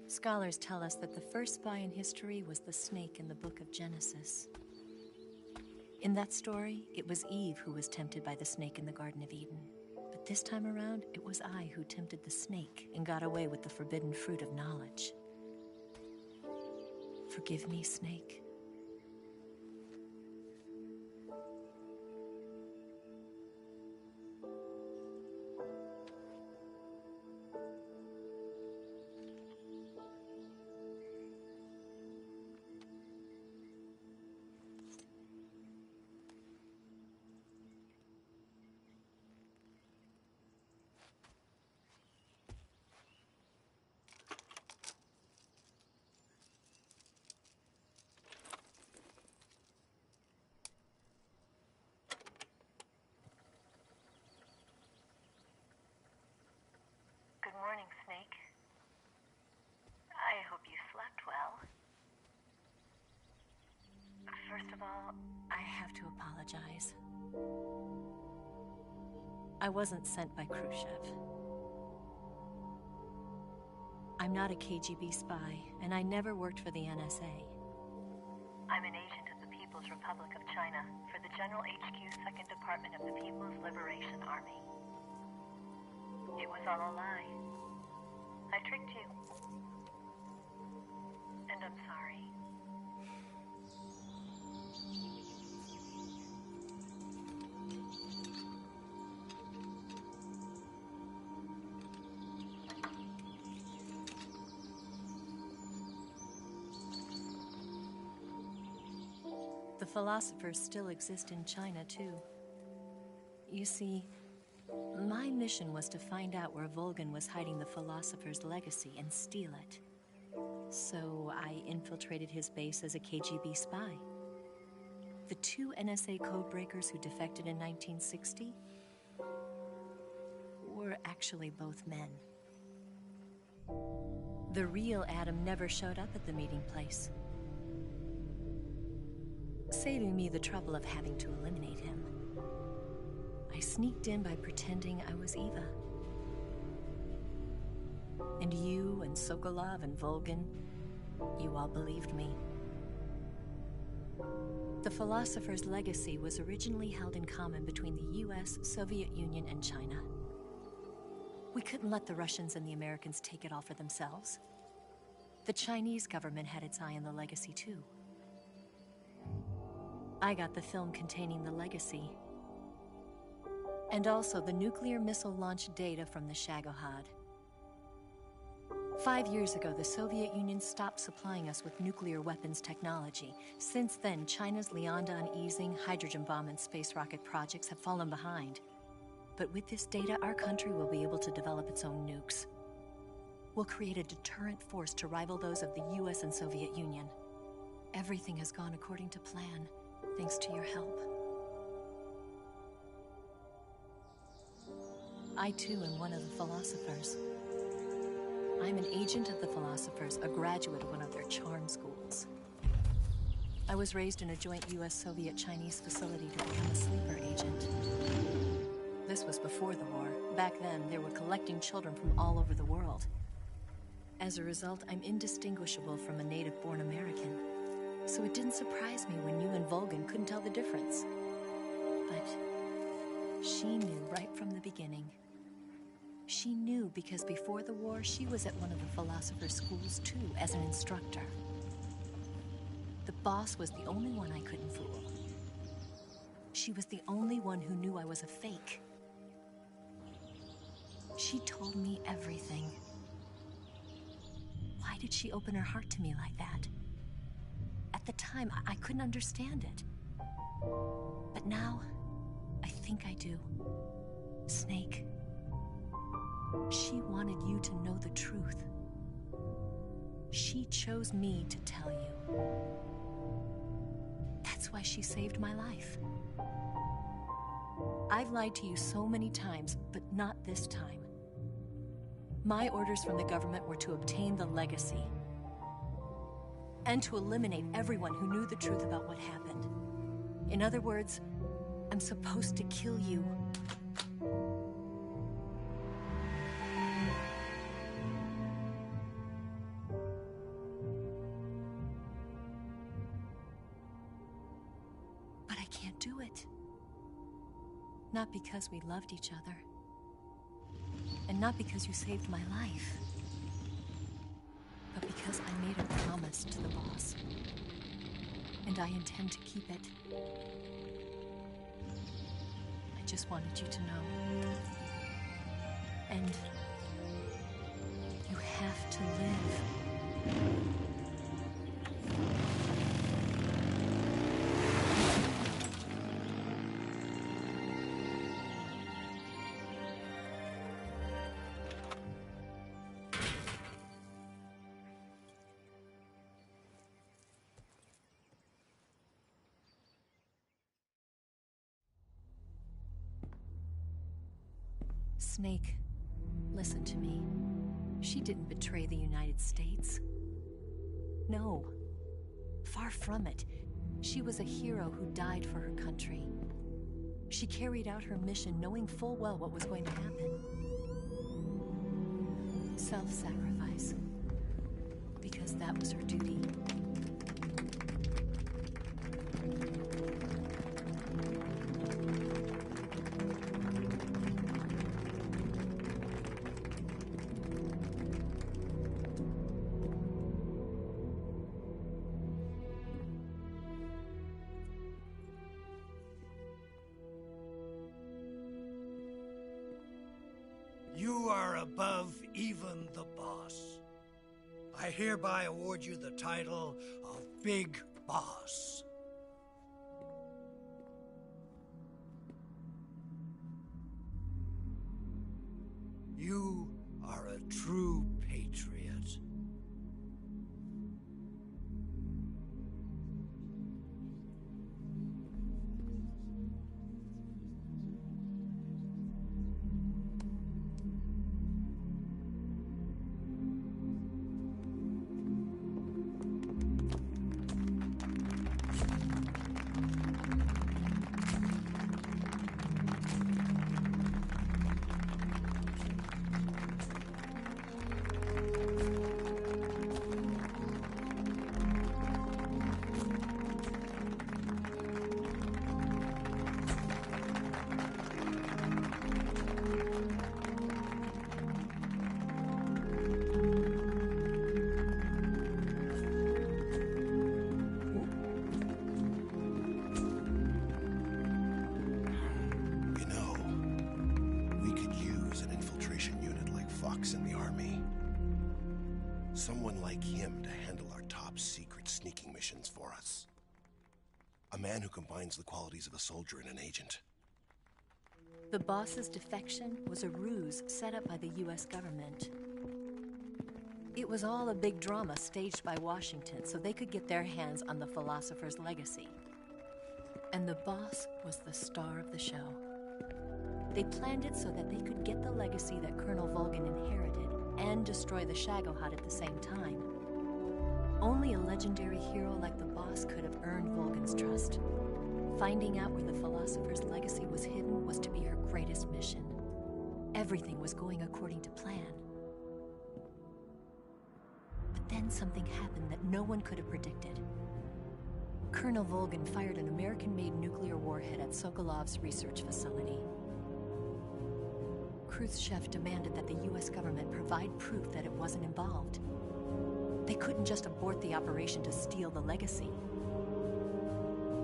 Scholars tell us that the first spy in history was the snake in the book of Genesis. In that story, it was Eve who was tempted by the snake in the Garden of Eden. But this time around, it was I who tempted the snake and got away with the forbidden fruit of knowledge. Forgive me, Snake. First of all, I have to apologize. I wasn't sent by Khrushchev. I'm not a KGB spy, and I never worked for the NSA. I'm an agent of the People's Republic of China for the General HQ 2nd Department of the People's Liberation Army. It was all a lie. I tricked you. And I'm sorry. The philosophers still exist in China, too. You see, my mission was to find out where Volgin was hiding the philosopher's legacy and steal it. So I infiltrated his base as a KGB spy. The 2 NSA codebreakers who defected in 1960 were actually both men. The real Adam never showed up at the meeting place, saving me the trouble of having to eliminate him. I sneaked in by pretending I was Eva. And you and Sokolov and Volgin, you all believed me. The philosopher's legacy was originally held in common between the US, Soviet Union, and China. We couldn't let the Russians and the Americans take it all for themselves. The Chinese government had its eye on the legacy, too. I got the film containing the legacy, and also the nuclear missile launch data from the Shagohod. 5 years ago, the Soviet Union stopped supplying us with nuclear weapons technology. Since then, China's Lianda and Easing, hydrogen bomb, and space rocket projects have fallen behind. But with this data, our country will be able to develop its own nukes. We'll create a deterrent force to rival those of the US and Soviet Union. Everything has gone according to plan, thanks to your help. I, too, am one of the philosophers. I'm an agent of the philosophers, a graduate of one of their charm schools. I was raised in a joint US-Soviet-Chinese facility to become a sleeper agent. This was before the war. Back then, they were collecting children from all over the world. As a result, I'm indistinguishable from a native-born American. So it didn't surprise me when you and Volgin couldn't tell the difference. But she knew right from the beginning. She knew because before the war, she was at one of the philosopher's schools too, as an instructor. The boss was the only one I couldn't fool. She was the only one who knew I was a fake. She told me everything. Why did she open her heart to me like that? At the time, I couldn't understand it. But now, I think I do. Snake, she wanted you to know the truth. She chose me to tell you. That's why she saved my life. I've lied to you so many times, but not this time. My orders from the government were to obtain the legacy and to eliminate everyone who knew the truth about what happened. In other words, I'm supposed to kill you. But I can't do it. Not because we loved each other. And not because you saved my life. But because I made a promise to the boss. And I intend to keep it. I just wanted you to know. And you have to live. Snake, listen to me. She didn't betray the United States. No, far from it. She was a hero who died for her country. She carried out her mission knowing full well what was going to happen. Self-sacrifice. Because that was her duty. You are above even the boss. I hereby award you the title of Big Boss. You are a true patriot. Someone like him to handle our top secret sneaking missions for us. A man who combines the qualities of a soldier and an agent. The boss's defection was a ruse set up by the US government. It was all a big drama staged by Washington so they could get their hands on the philosopher's legacy. And the boss was the star of the show. They planned it so that they could get the legacy that Colonel Volgin inherited and destroy the Shagohod at the same time. Only a legendary hero like the boss could have earned Volgin's trust. Finding out where the philosopher's legacy was hidden was to be her greatest mission. Everything was going according to plan. But then something happened that no one could have predicted. Colonel Volgin fired an American-made nuclear warhead at Sokolov's research facility. Khrushchev demanded that the US government provide proof that it wasn't involved. They couldn't just abort the operation to steal the legacy.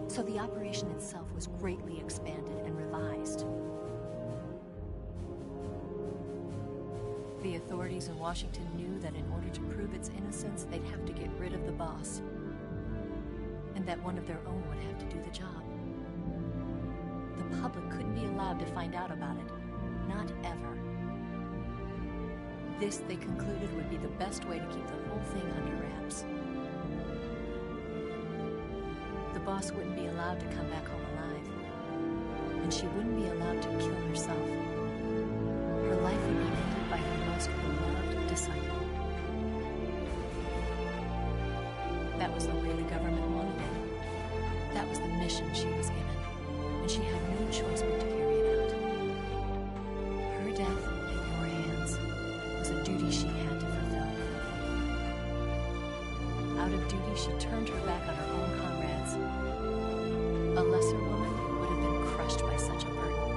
So the operation itself was greatly expanded and revised. The authorities in Washington knew that in order to prove its innocence, they'd have to get rid of the boss, and that one of their own would have to do the job. The public couldn't be allowed to find out about it. Not ever. This, they concluded, would be the best way to keep the whole thing under wraps. The boss wouldn't be allowed to come back home alive, and she wouldn't be allowed to kill herself. Her life would be ended by her most beloved disciple. That was the way the government wanted it. That was the mission she was given, and she had no choice but to carry it out. Her death in your hands was a duty she had to fulfill. Out of duty, she turned her back on her own comrades. A lesser woman would have been crushed by such a burden.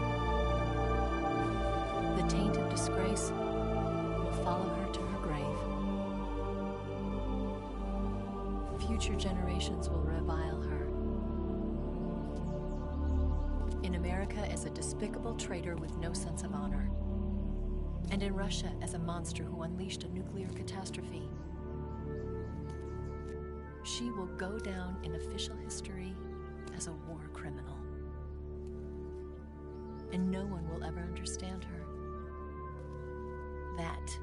The taint of disgrace will follow her to her grave. Future generations will revile her. In America as a despicable traitor with no sense of honor. And in Russia as a monster who unleashed a nuclear catastrophe. She will go down in official history as a war criminal. And no one will ever understand her. That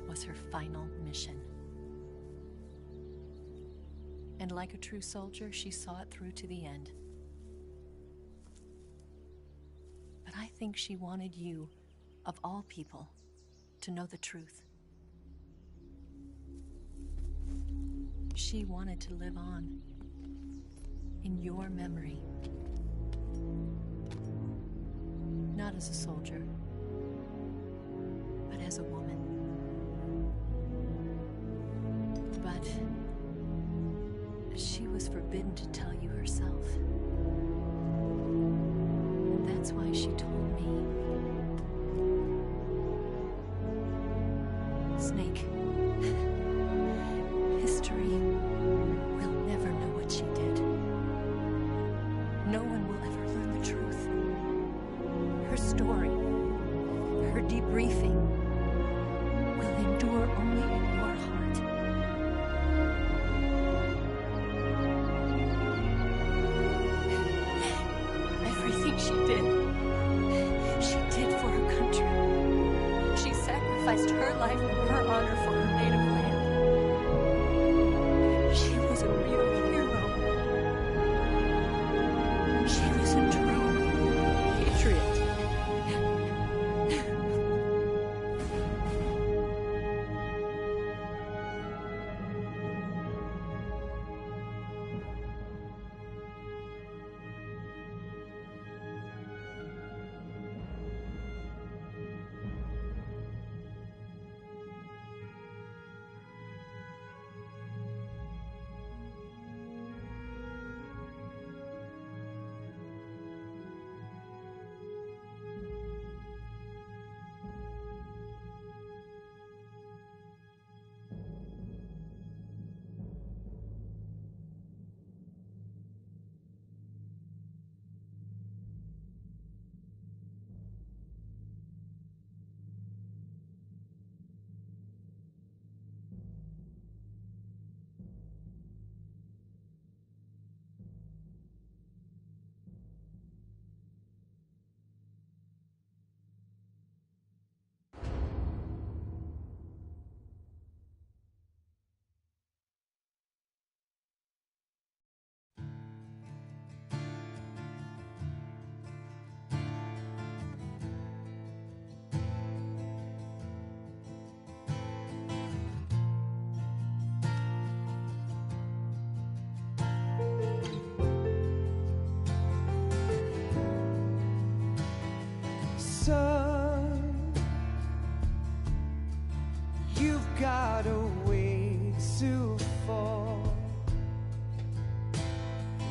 was her final mission. And like a true soldier, she saw it through to the end. But I think she wanted you, of all people, to know the truth. She wanted to live on. in your memory. Not as a soldier, but as a woman. But she was forbidden to tell you herself. And that's why she told me. Snake, history will never know what she did. No one will ever learn the truth. Her story, her debriefing, will endure only in your heart. Everything she did for her country. She sacrificed her life and her honor for her native land. She was a real hero. She was a true patriot. Son, you've got a way to fall.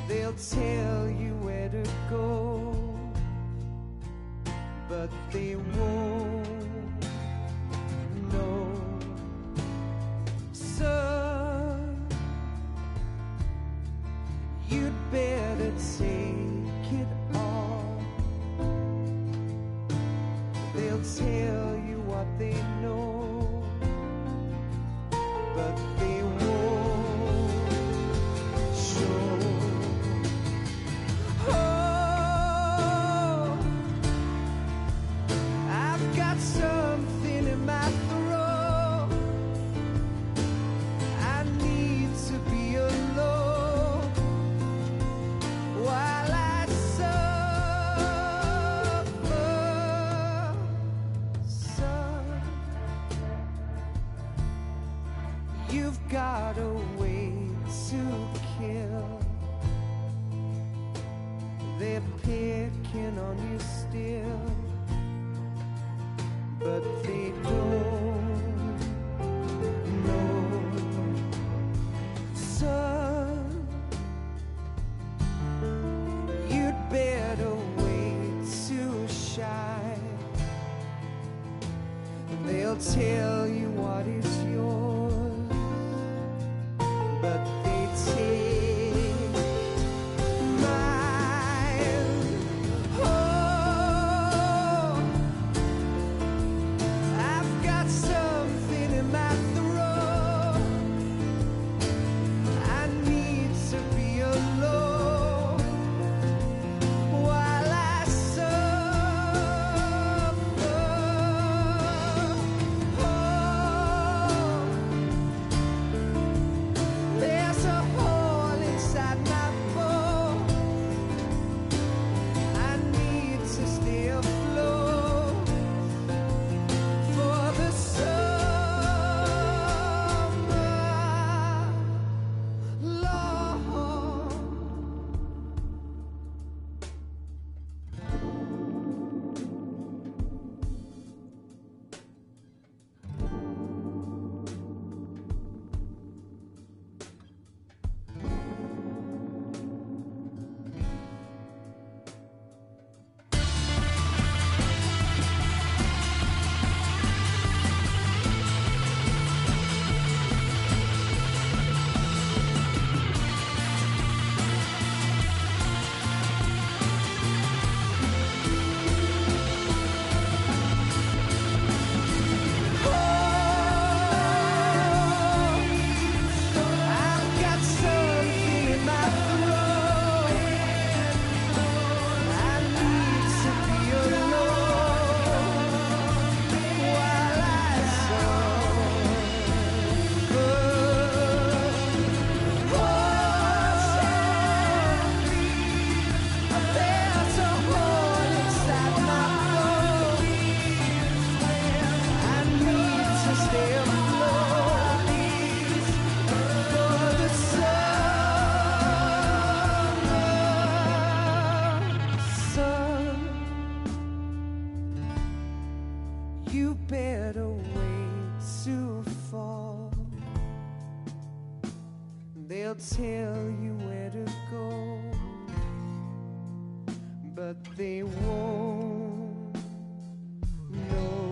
They'll tell you where to go, but they won't know. Son, you'd better take it all. They'll tell you what they know, but they won't show. Oh, I've got something in my throat. I need to be alone while I suffer. Son, you've got a way to kill. They're picking on you still, but they don't know. Son, you'd better wait to shine. They'll tell you what is yours, but they take mine. Oh, I've got something in my throat. I need to be alone while I suffer. Oh, tell you where to go, but they won't know.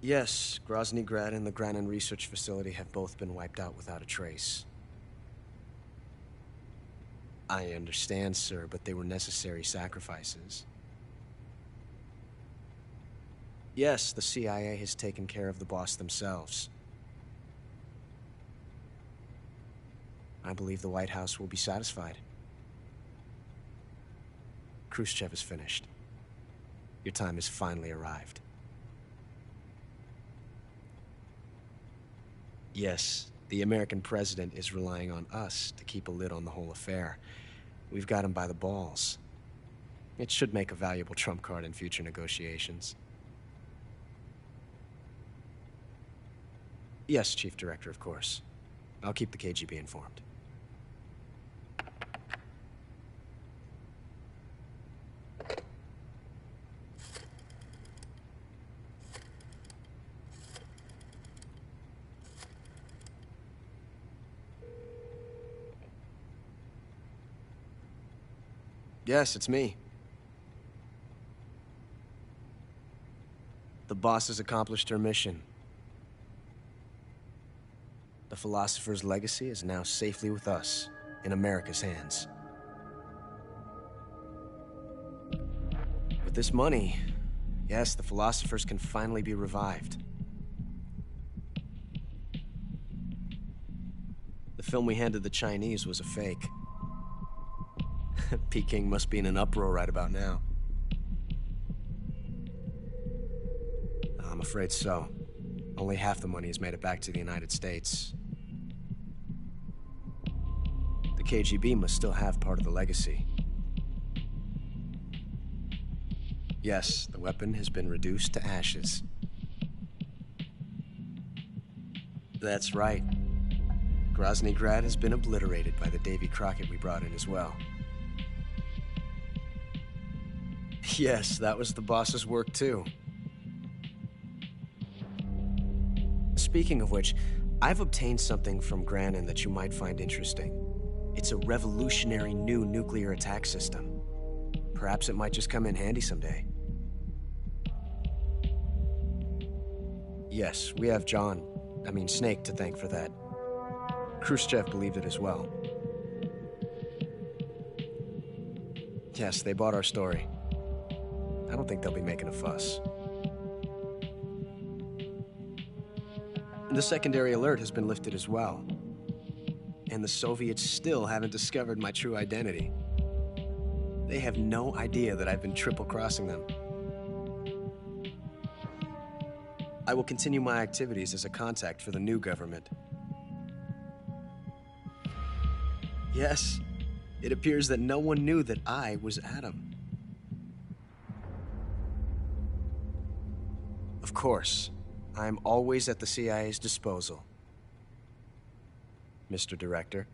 Yes, Grozny Grad and the Granin Research Facility have both been wiped out without a trace. I understand, sir, but they were necessary sacrifices. Yes, the CIA has taken care of the boss themselves. I believe the White House will be satisfied. Khrushchev is finished. Your time has finally arrived. Yes, the American president is relying on us to keep a lid on the whole affair. We've got him by the balls. It should make a valuable trump card in future negotiations. Yes, Chief Director, of course. I'll keep the KGB informed. Yes, it's me. The boss has accomplished her mission. The philosopher's legacy is now safely with us, in America's hands. With this money, yes, the philosophers can finally be revived. The film we handed the Chinese was a fake. Peking must be in an uproar right about now. I'm afraid so. Only half the money has made it back to the United States. The KGB must still have part of the legacy. Yes, the weapon has been reduced to ashes. That's right. Grozny Grad has been obliterated by the Davy Crockett we brought in as well. Yes, that was the boss's work too. speaking of which, I've obtained something from Grannon that you might find interesting. It's a revolutionary new nuclear attack system. Perhaps it might just come in handy someday. Yes, we have Snake to thank for that. Khrushchev believed it as well. Yes, they bought our story. I don't think they'll be making a fuss. The secondary alert has been lifted as well. And the Soviets still haven't discovered my true identity. They have no idea that I've been triple-crossing them. I will continue my activities as a contact for the new government. Yes, it appears that no one knew that I was Adam. Of course, I'm always at the CIA's disposal, Mr. Director.